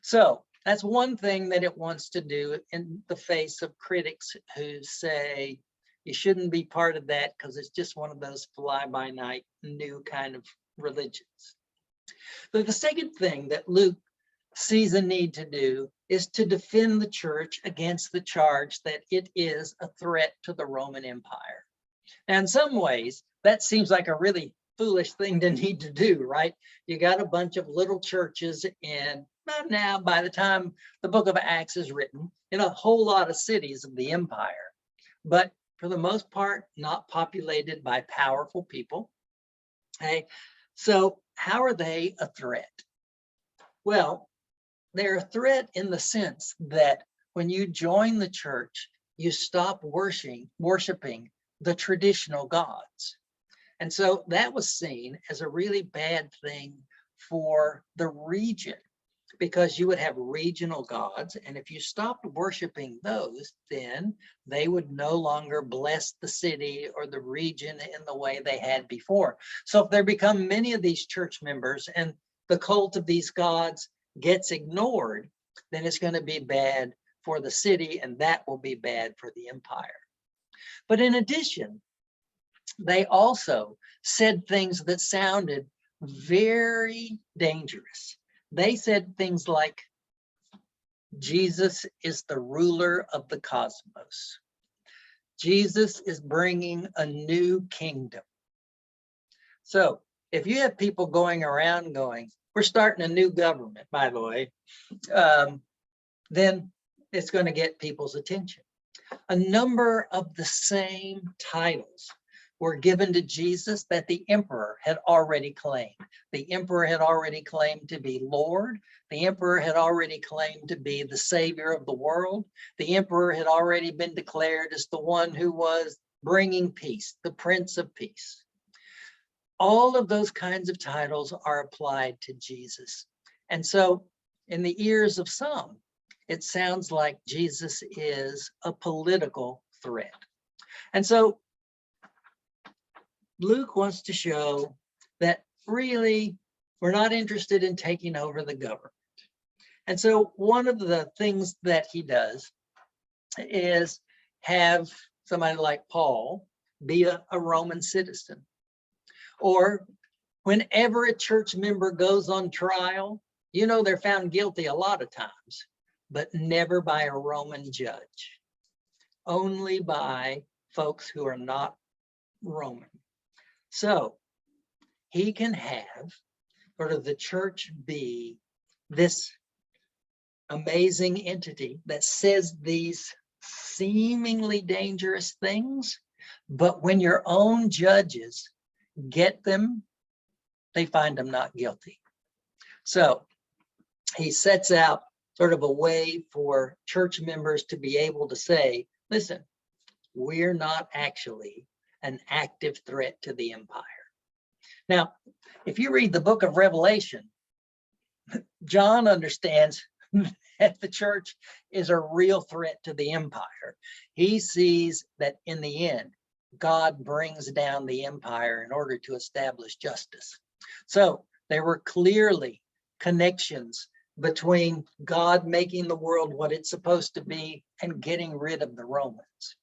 So that's one thing that it wants to do in the face of critics who say you shouldn't be part of that because it's just one of those fly-by-night new kind of religions. But the second thing that Luke sees a need to do is to defend the church against the charge that it is a threat to the Roman Empire. Now, in some ways, that seems like a really foolish thing to need to do, right? You got a bunch of little churches in, now by the time the book of Acts is written, in a whole lot of cities of the empire, but for the most part, not populated by powerful people. Okay, so how are they a threat? Well, they're a threat in the sense that when you join the church, you stop worshiping the traditional gods. And so that was seen as a really bad thing for the region, because you would have regional gods. And if you stopped worshiping those, then they would no longer bless the city or the region in the way they had before. So if there become many of these church members and the cult of these gods gets ignored, then it's going to be bad for the city, and that will be bad for the empire. But in addition, they also said things that sounded very dangerous. They said things like, Jesus is the ruler of the cosmos. Jesus is bringing a new kingdom. So if you have people going around going, we're starting a new government, by the way, then it's going to get people's attention. A number of the same titles were given to Jesus that the emperor had already claimed. The emperor had already claimed to be Lord. The emperor had already claimed to be the savior of the world. The emperor had already been declared as the one who was bringing peace, the Prince of Peace. All of those kinds of titles are applied to Jesus. And so in the ears of some, it sounds like Jesus is a political threat. And so Luke wants to show that really we're not interested in taking over the government. And so one of the things that he does is have somebody like Paul be a Roman citizen. Or whenever a church member goes on trial, you know they're found guilty a lot of times, but never by a Roman judge, only by folks who are not Roman. So he can have sort of the church be this amazing entity that says these seemingly dangerous things, but when your own judges get them, they find them not guilty. So he sets out sort of a way for church members to be able to say, listen, we're not actually an active threat to the empire. Now, if you read the book of Revelation, John understands that the church is a real threat to the empire. He sees that in the end, God brings down the empire in order to establish justice. So there were clearly connections between God making the world what it's supposed to be and getting rid of the Romans.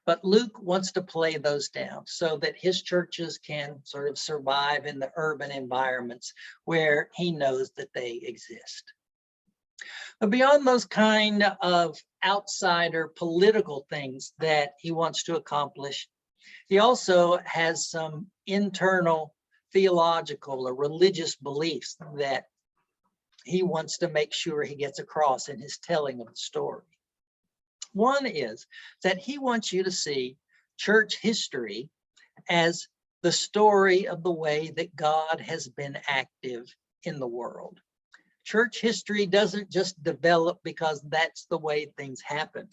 But Luke wants to play those down so that his churches can sort of survive in the urban environments where he knows that they exist. But beyond those kind of outsider political things that he wants to accomplish, he also has some internal theological or religious beliefs that he wants to make sure he gets across in his telling of the story. One is that he wants you to see church history as the story of the way that God has been active in the world. Church history doesn't just develop because that's the way things happen.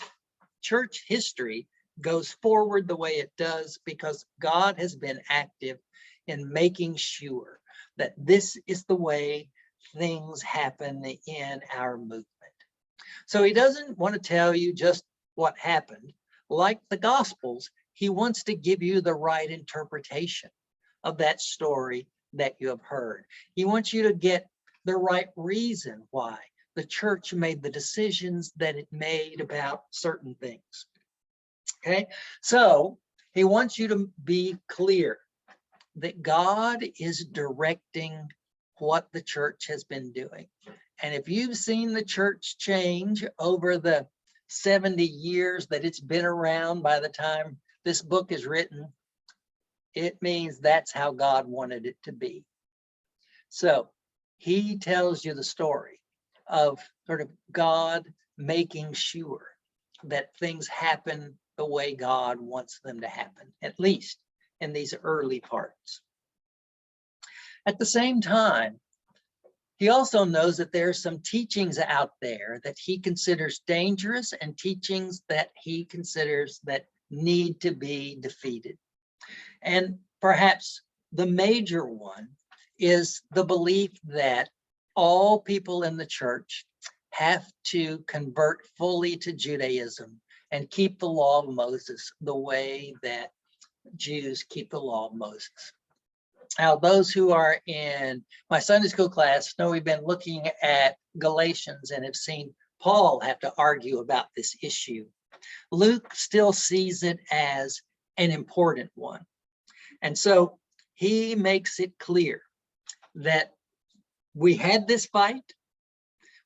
Church history goes forward the way it does because God has been active in making sure that this is the way things happen in our movement. So he doesn't want to tell you just what happened. Like the Gospels, he wants to give you the right interpretation of that story that you have heard. He wants you to get the right reason why the church made the decisions that it made about certain things. Okay, so he wants you to be clear that God is directing what the church has been doing. And if you've seen the church change over the 70 years that it's been around by the time this book is written, it means that's how God wanted it to be. So he tells you the story of sort of God making sure that things happen the way God wants them to happen, at least in these early parts. At the same time, he also knows that there are some teachings out there that he considers dangerous and teachings that he considers that need to be defeated. And perhaps the major one is the belief that all people in the church have to convert fully to Judaism and keep the law of Moses the way that Jews keep the law of Moses. Now, those who are in my Sunday school class know we've been looking at Galatians and have seen Paul have to argue about this issue. Luke still sees it as an important one. And so he makes it clear that we had this fight,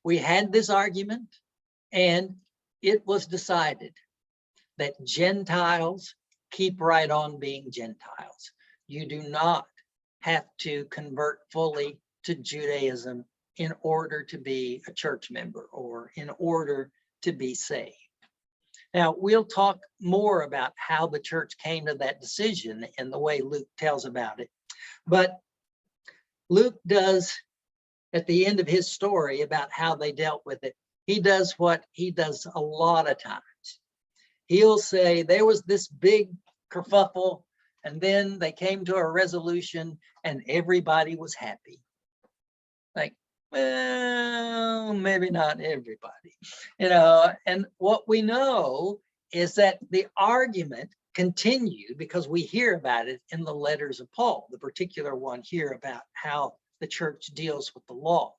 we had this argument, and it was decided that Gentiles keep right on being Gentiles. You do not have to convert fully to Judaism in order to be a church member or in order to be saved. Now, we'll talk more about how the church came to that decision and the way Luke tells about it. But Luke does, at the end of his story about how they dealt with it, he does what he does a lot of times. He'll say there was this big kerfuffle, and then they came to a resolution and everybody was happy. Like, well, maybe not everybody, and what we know is that the argument continued because we hear about it in the letters of Paul, the particular one here about how the church deals with the law.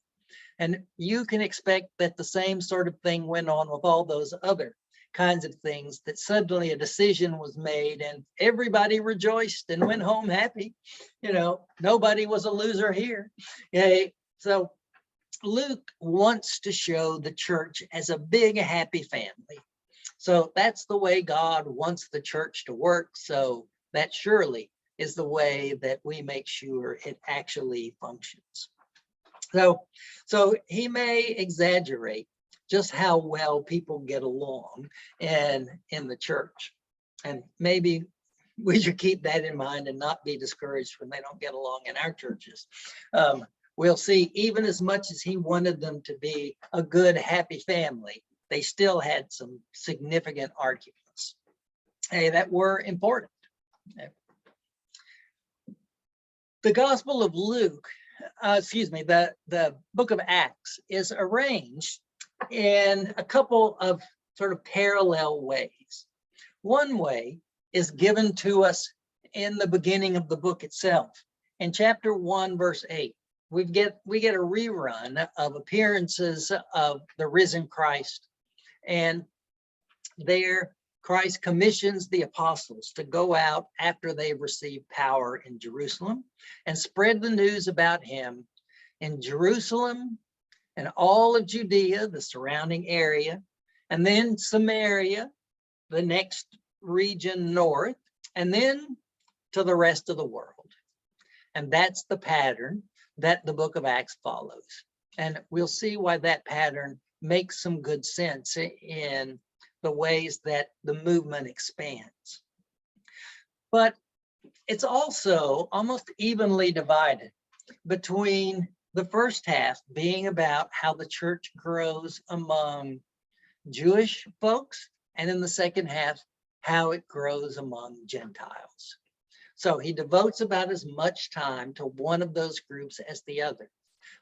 And you can expect that the same sort of thing went on with all those other kinds of things, that suddenly a decision was made and everybody rejoiced and went home happy. Nobody was a loser here. Okay, so Luke wants to show the church as a big, happy family. So that's the way God wants the church to work. So that surely is the way that we make sure it actually functions. So he may exaggerate just how well people get along in the church. And maybe we should keep that in mind and not be discouraged when they don't get along in our churches. We'll see, even as much as he wanted them to be a good, happy family, they still had some significant arguments that were important. The Gospel of Luke, the book of Acts is arranged in a couple of sort of parallel ways. One way is given to us in the beginning of the book itself. In chapter 1, verse 8, we get a rerun of appearances of the risen Christ. And there, Christ commissions the apostles to go out after they've received power in Jerusalem and spread the news about him in Jerusalem and all of Judea, the surrounding area, and then Samaria, the next region north, and then to the rest of the world. And that's the pattern that the book of Acts follows. And we'll see why that pattern makes some good sense in the ways that the movement expands. But it's also almost evenly divided between the first half being about how the church grows among Jewish folks, and in the second half, how it grows among Gentiles. So he devotes about as much time to one of those groups as the other.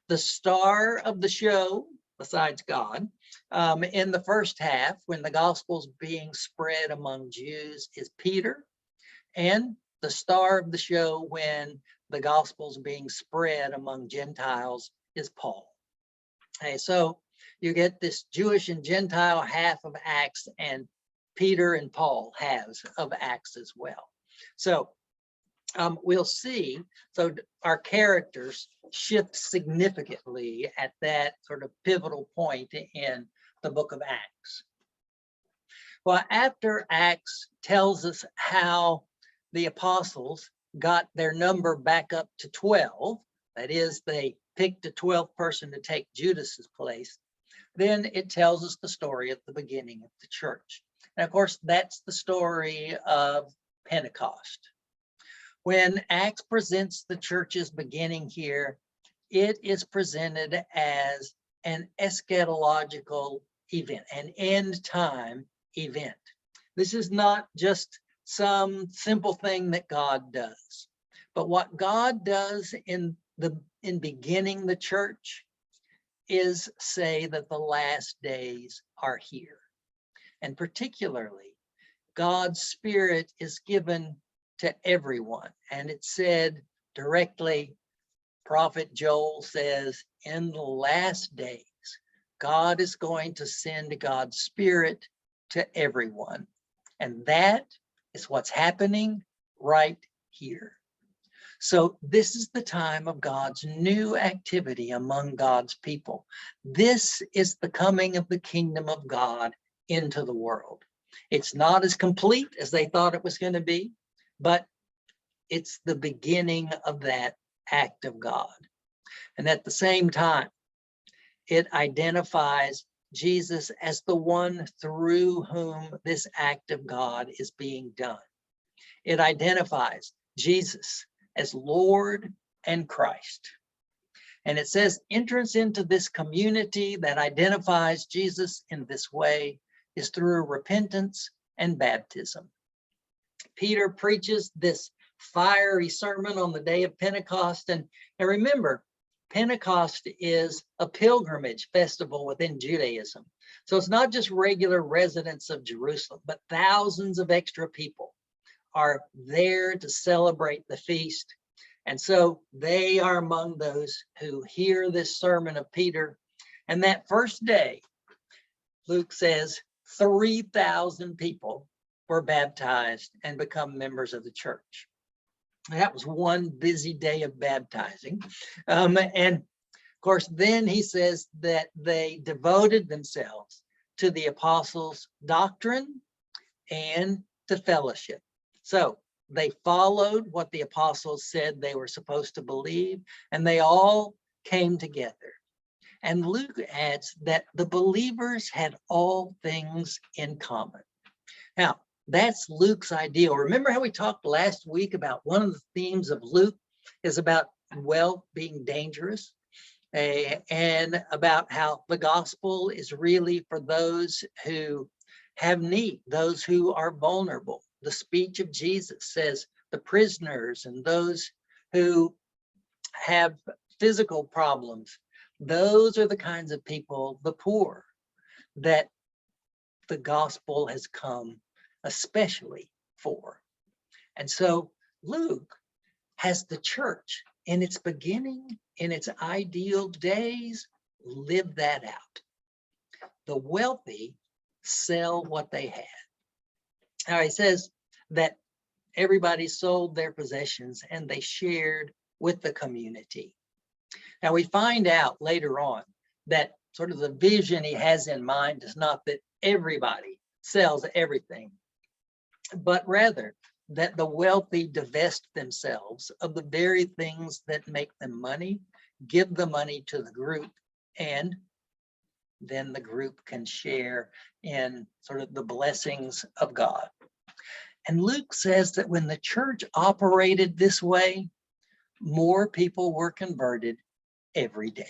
The star of the show, besides God, in the first half, when the gospel's being spread among Jews, is Peter. And the star of the show when the gospel's being spread among Gentiles is Paul. Okay, so you get this Jewish and Gentile half of Acts, and Peter and Paul halves of Acts as well. So we'll see, so our characters shift significantly at that sort of pivotal point in the book of Acts. Well, after Acts tells us how the apostles got their number back up to 12, that is, they picked a 12th person to take Judas's place, then it tells us the story at the beginning of the church. And of course, that's the story of Pentecost. When Acts presents the church's beginning here, it is presented as an eschatological event, an end time event. This is not just some simple thing that God does, but what God does in beginning the church is say that the last days are here. And particularly, God's Spirit is given to everyone. And it said directly, Prophet Joel says, in the last days, God is going to send God's Spirit to everyone. And that is what's happening right here. So this is the time of God's new activity among God's people. This is the coming of the kingdom of God into the world. It's not as complete as they thought it was going to be, but it's the beginning of that act of God. And at the same time, it identifies Jesus as the one through whom this act of God is being done. It identifies Jesus as Lord and Christ. And it says entrance into this community that identifies Jesus in this way is through repentance and baptism. Peter preaches this fiery sermon on the day of Pentecost. And remember, Pentecost is a pilgrimage festival within Judaism. So it's not just regular residents of Jerusalem, but thousands of extra people are there to celebrate the feast. And so they are among those who hear this sermon of Peter. And that first day, Luke says, 3,000 people were baptized and become members of the church. That was one busy day of baptizing. And of course, then he says that they devoted themselves to the apostles' doctrine and to fellowship. So they followed what the apostles said they were supposed to believe, and they all came together. And Luke adds that the believers had all things in common. Now, that's Luke's ideal. Remember how we talked last week about one of the themes of Luke is about wealth being dangerous, and about how the gospel is really for those who have need, those who are vulnerable. The speech of Jesus says the prisoners and those who have physical problems, those are the kinds of people, the poor, that the gospel has come especially for. And so Luke has the church in its beginning, in its ideal days, live that out. The wealthy sell what they had. Now he says that everybody sold their possessions and they shared with the community. Now we find out later on that sort of the vision he has in mind is not that everybody sells everything, but rather that the wealthy divest themselves of the very things that make them money, give the money to the group, and then the group can share in sort of the blessings of God. And Luke says that when the church operated this way, more people were converted every day.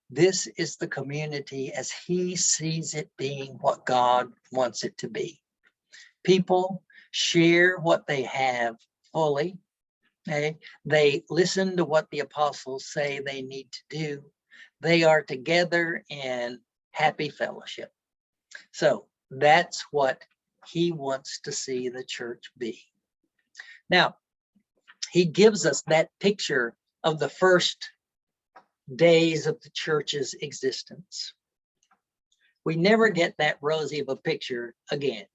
This is the community as he sees it being what God wants it to be. People share what they have fully. Okay? They listen to what the apostles say they need to do. They are together in happy fellowship. So that's what he wants to see the church be. Now, he gives us that picture of the first days of the church's existence. We never get that rosy of a picture again.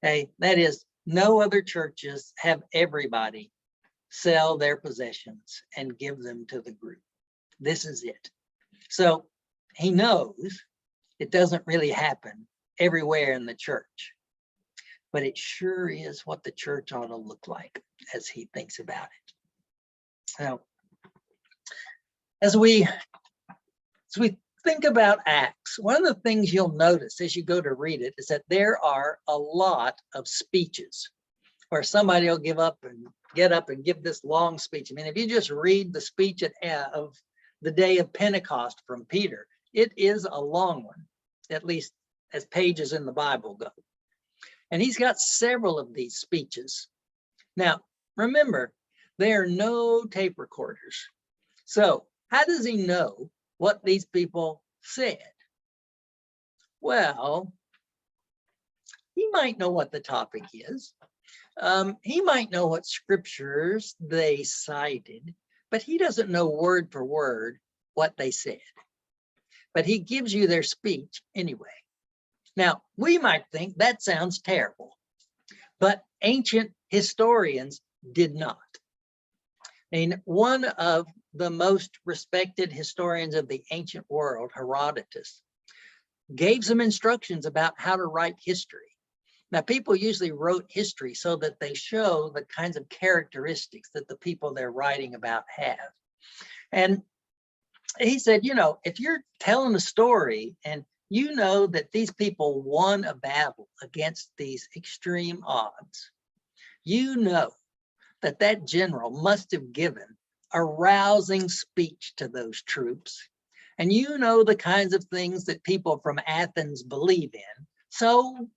Okay, that is, no other churches have everybody sell their possessions and give them to the group. This is it. So he knows it doesn't really happen everywhere in the church, but it sure is what the church ought to look like as he thinks about it. So as we think about Acts, one of the things you'll notice as you go to read it is that there are a lot of speeches where somebody will get up and give this long speech. I mean, if you just read the speech of the day of Pentecost from Peter, it is a long one, at least as pages in the Bible go. And he's got several of these speeches. Now, remember, there are no tape recorders. So how does he know what these people said? Well, he might know what the topic is. He might know what scriptures they cited, but he doesn't know word for word what they said. But he gives you their speech anyway. Now, we might think that sounds terrible, but ancient historians did not. I mean, one of the most respected historians of the ancient world, Herodotus, gave some instructions about how to write history. Now, people usually wrote history so that they show the kinds of characteristics that the people they're writing about have. And he said, you know, if you're telling a story and you know that these people won a battle against these extreme odds, you know that that general must have given a rousing speech to those troops. And you know the kinds of things that people from Athens believe in. So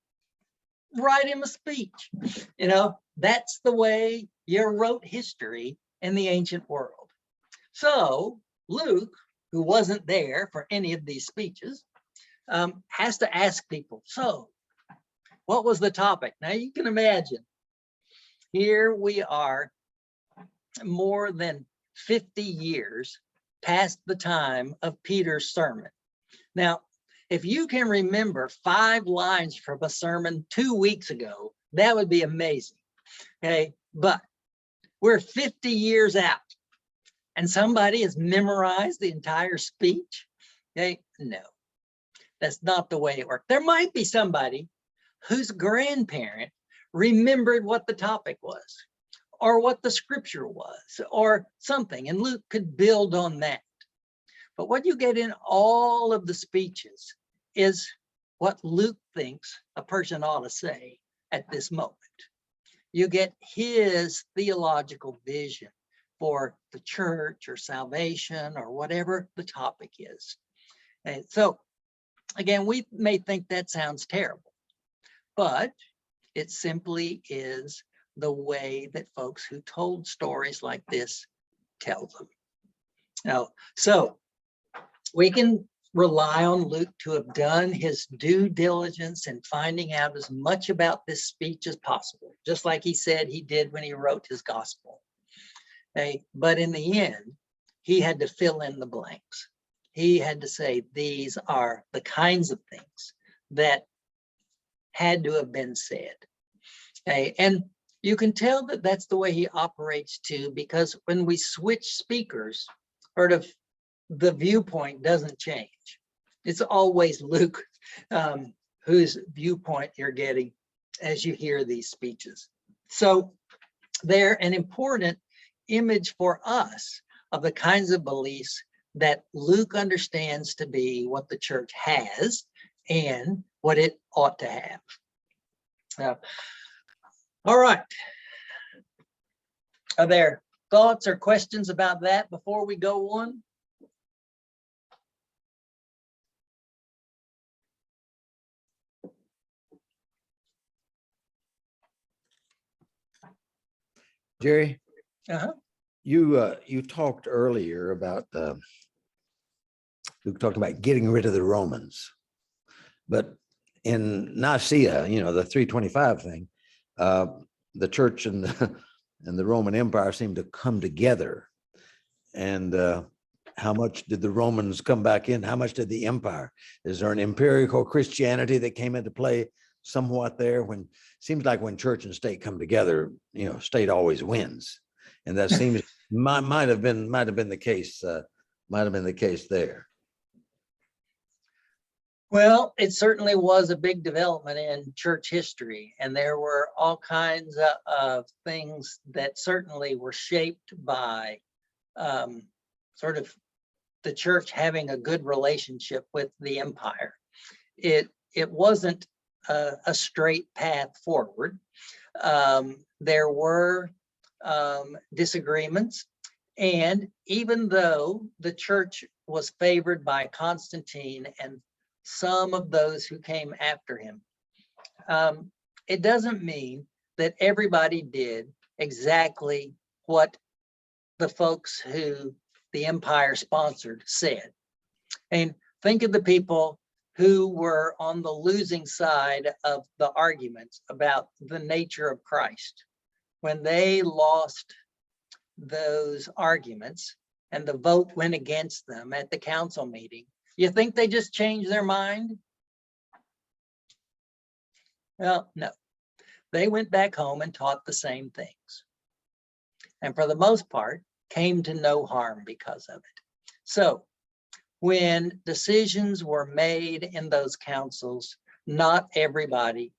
write him a speech. You know, that's the way you wrote history in the ancient world. So Luke, who wasn't there for any of these speeches, has to ask people, so what was the topic? Now you can imagine, here we are more than 50 years past the time of Peter's sermon. Now, if you can remember 5 lines from a sermon 2 weeks ago, that would be amazing. Okay, but we're 50 years out and somebody has memorized the entire speech. Okay, no, that's not the way it works. There might be somebody whose grandparent remembered what the topic was or what the scripture was or something, and Luke could build on that. But what you get in all of the speeches is what Luke thinks a person ought to say at this moment. You get his theological vision for the church or salvation or whatever the topic is. And so, again, we may think that sounds terrible, but it simply is the way that folks who told stories like this tell them. Now, so we can rely on Luke to have done his due diligence in finding out as much about this speech as possible, just like he said he did when he wrote his gospel. Okay? But in the end, he had to fill in the blanks. He had to say, these are the kinds of things that had to have been said. Okay? And you can tell that that's the way he operates too, because when we switch speakers, sort of the viewpoint doesn't change. It's always Luke whose viewpoint you're getting as you hear these speeches. So they're an important image for us of the kinds of beliefs that Luke understands to be what the church has and what it ought to have. All right. Are there thoughts or questions about that before we go on? Jerry, Uh-huh. you talked earlier about you talked about getting rid of the Romans, but in Nicaea, the 325 thing, the church and the Roman Empire seemed to come together. And how much did the Romans come back in? How much did the empire? Is there an empirical Christianity that came into play somewhat there? When seems like when church and state come together, state always wins, and that seems might have been the case. Might have been the case there. Well, it certainly was a big development in church history, and there were all kinds of things that certainly were shaped by sort of the church having a good relationship with the empire. It wasn't a straight path forward. There were disagreements, and even though the church was favored by Constantine and some of those who came after him, it doesn't mean that everybody did exactly what the folks who the empire sponsored said. And think of the people who were on the losing side of the arguments about the nature of Christ. When they lost those arguments and the vote went against them at the council meeting, you think they just changed their mind? Well, no. They went back home and taught the same things. And for the most part, came to no harm because of it. So when decisions were made in those councils, not everybody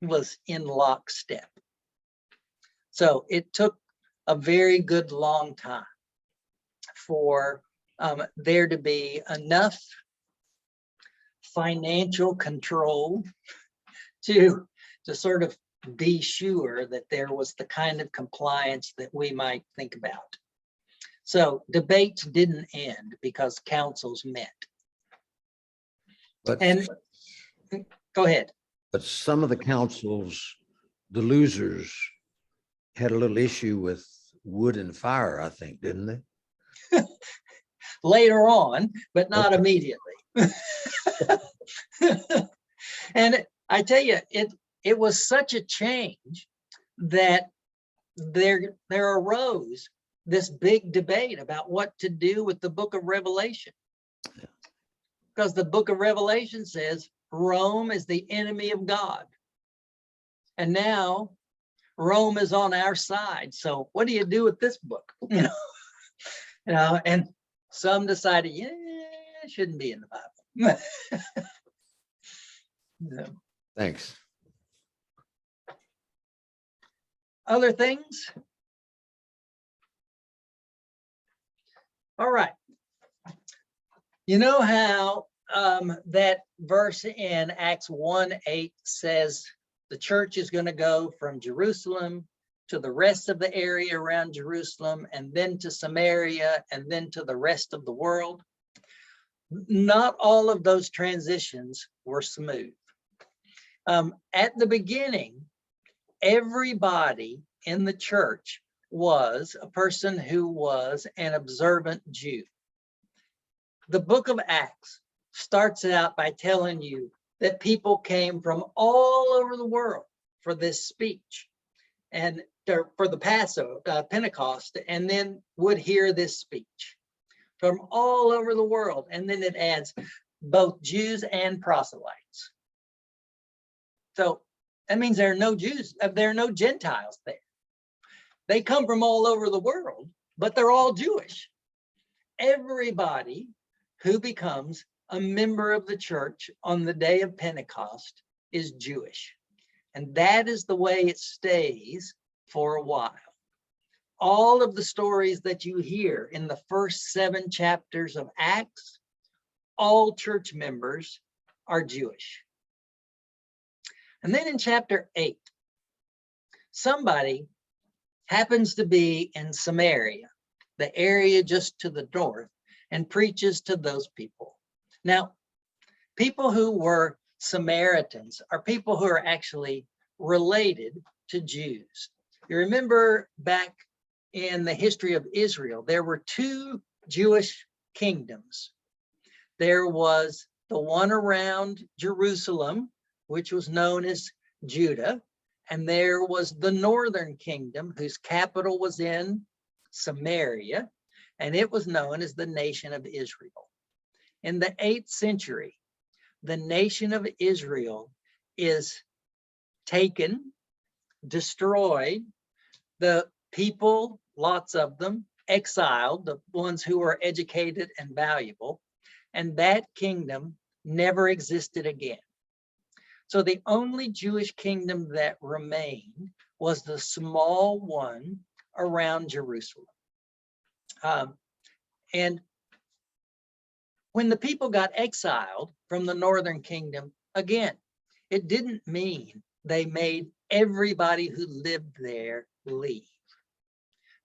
was in lockstep. So it took a very good long time for there to be enough financial control to sort of be sure that there was the kind of compliance that we might think about. So debates didn't end because councils met. But And go ahead. But some of the councils, the losers, had a little issue with wood and fire, I think, didn't they? Later on, but not Okay. immediately. And I tell you, it was such a change that there arose this big debate about what to do with the book of Revelation. Because the book of Revelation says Rome is the enemy of God. And now Rome is on our side. So what do you do with this book? And some decided, yeah, it shouldn't be in the Bible. Yeah. Thanks. Other things? All right. You know how that verse in Acts 1:8 says the church is going to go from Jerusalem to the rest of the area around Jerusalem, and then to Samaria, and then to the rest of the world? Not all of those transitions were smooth. At the beginning, everybody in the church was a person who was an observant Jew. The book of Acts starts out by telling you that people came from all over the world for this speech and for the Passover, Pentecost, and then would hear this speech from all over the world. And then it adds both Jews and proselytes. So that means there are no Jews, there are no Gentiles there. They come from all over the world, but they're all Jewish. Everybody who becomes a member of the church on the day of Pentecost is Jewish. And that is the way it stays for a while. All of the stories that you hear in the first 7 chapters of Acts, all church members are Jewish. And then in chapter 8, somebody happens to be in Samaria, the area just to the north, and preaches to those people. Now, people who were Samaritans are people who are actually related to Jews. You remember back in the history of Israel, there were two Jewish kingdoms. There was the one around Jerusalem, which was known as Judah, and there was the northern kingdom, whose capital was in Samaria, and it was known as the nation of Israel. In the 8th century, the nation of Israel is taken, destroyed, the people, lots of them, exiled, the ones who were educated and valuable, and that kingdom never existed again. So the only Jewish kingdom that remained was the small one around Jerusalem. And when the people got exiled from the northern kingdom, again, it didn't mean they made everybody who lived there leave.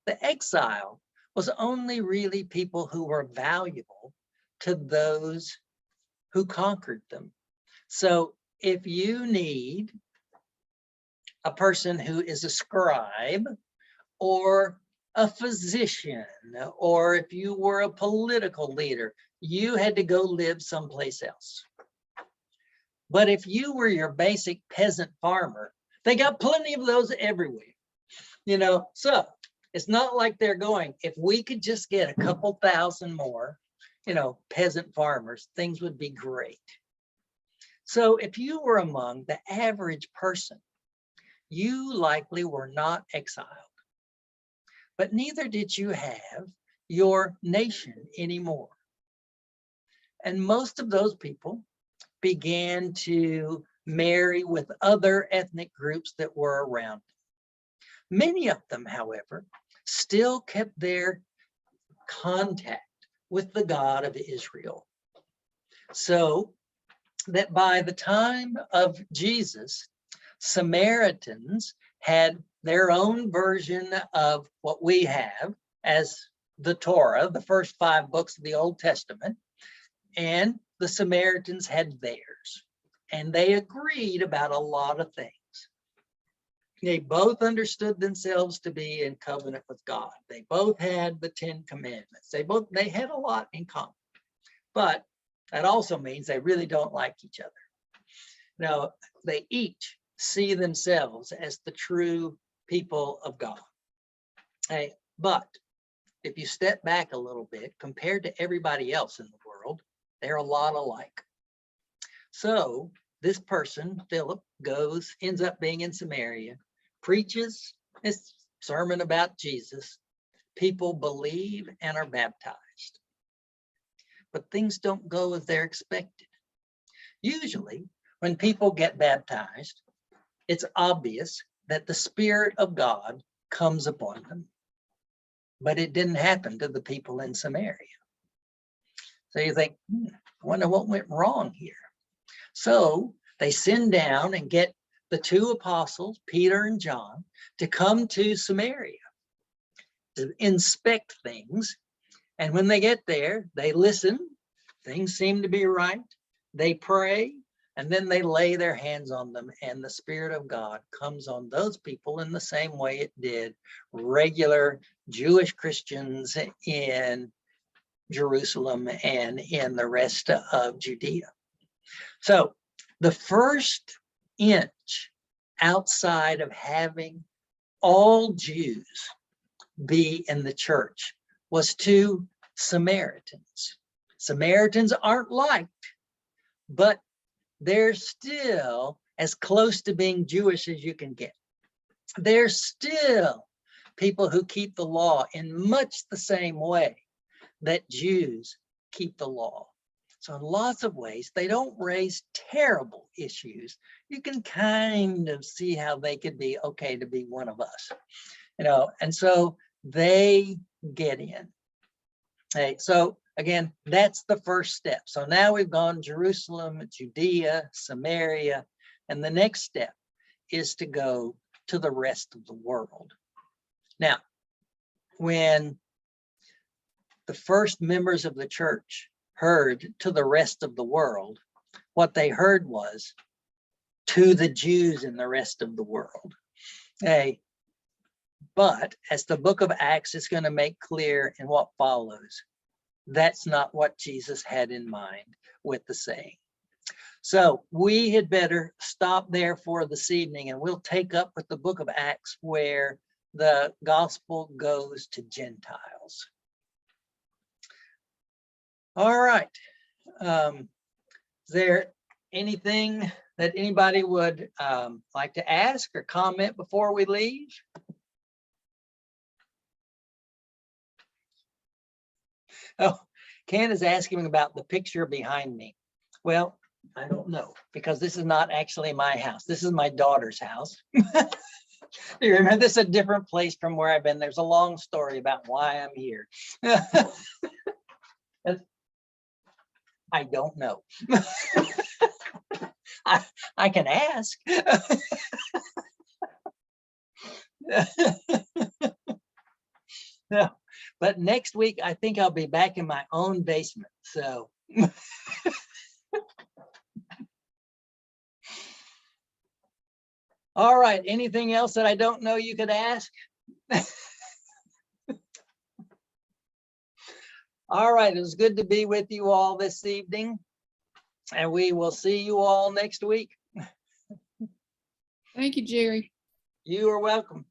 The exile was only really people who were valuable to those who conquered them. So if you need a person who is a scribe or a physician, or if you were a political leader, you had to go live someplace else. But if you were your basic peasant farmer, they got plenty of those everywhere, so it's not like they're going, if we could just get a couple thousand more, peasant farmers, things would be great. So if you were among the average person, you likely were not exiled, but neither did you have your nation anymore. And most of those people began to marry with other ethnic groups that were around them. Many of them, however, still kept their contact with the God of Israel. So that by the time of Jesus, Samaritans had their own version of what we have as the Torah, the first 5 books of the Old Testament, and the Samaritans had theirs. And they agreed about a lot of things. They both understood themselves to be in covenant with God. They both had the 10 commandments. They had a lot in common. But that also means they really don't like each other. Now, they each see themselves as the true people of God. But if you step back a little bit, compared to everybody else in the world, they're a lot alike. So this person, Philip, ends up being in Samaria, preaches this sermon about Jesus. People believe and are baptized. But things don't go as they're expected. Usually, when people get baptized, it's obvious that the Spirit of God comes upon them. But it didn't happen to the people in Samaria. So you think, I wonder what went wrong here. So they send down and get the 2 apostles, Peter and John, to come to Samaria to inspect things. And when they get there, they listen. Things seem to be right. They pray, and then they lay their hands on them, and the Spirit of God comes on those people in the same way it did regular Jewish Christians in Jerusalem and in the rest of Judea. So the first inch outside of having all Jews be in the church was to Samaritans. Samaritans aren't liked, but they're still as close to being Jewish as you can get. They're still people who keep the law in much the same way that Jews keep the law. So in lots of ways, they don't raise terrible issues. You can kind of see how they could be okay to be one of us, and so they get in. Okay, so again, that's the first step. So now we've gone Jerusalem, Judea, Samaria, and the next step is to go to the rest of the world. Now, when the first members of the church heard to the rest of the world, what they heard was to the Jews in the rest of the world. Hey, but as the book of Acts is going to make clear in what follows, that's not what Jesus had in mind with the saying. So we had better stop there for this evening, and we'll take up with the book of Acts where the gospel goes to Gentiles. All right. Is there anything that anybody would like to ask or comment before we leave? Oh, Ken is asking about the picture behind me. Well, I don't know, because this is not actually my house. This is my daughter's house. You remember, this is a different place from where I've been. There's a long story about why I'm here. I don't know. I can ask. No, but next week, I think I'll be back in my own basement. So. All right. Anything else that I don't know you could ask? All right. It was good to be with you all this evening. And we will see you all next week. Thank you, Jerry. You are welcome.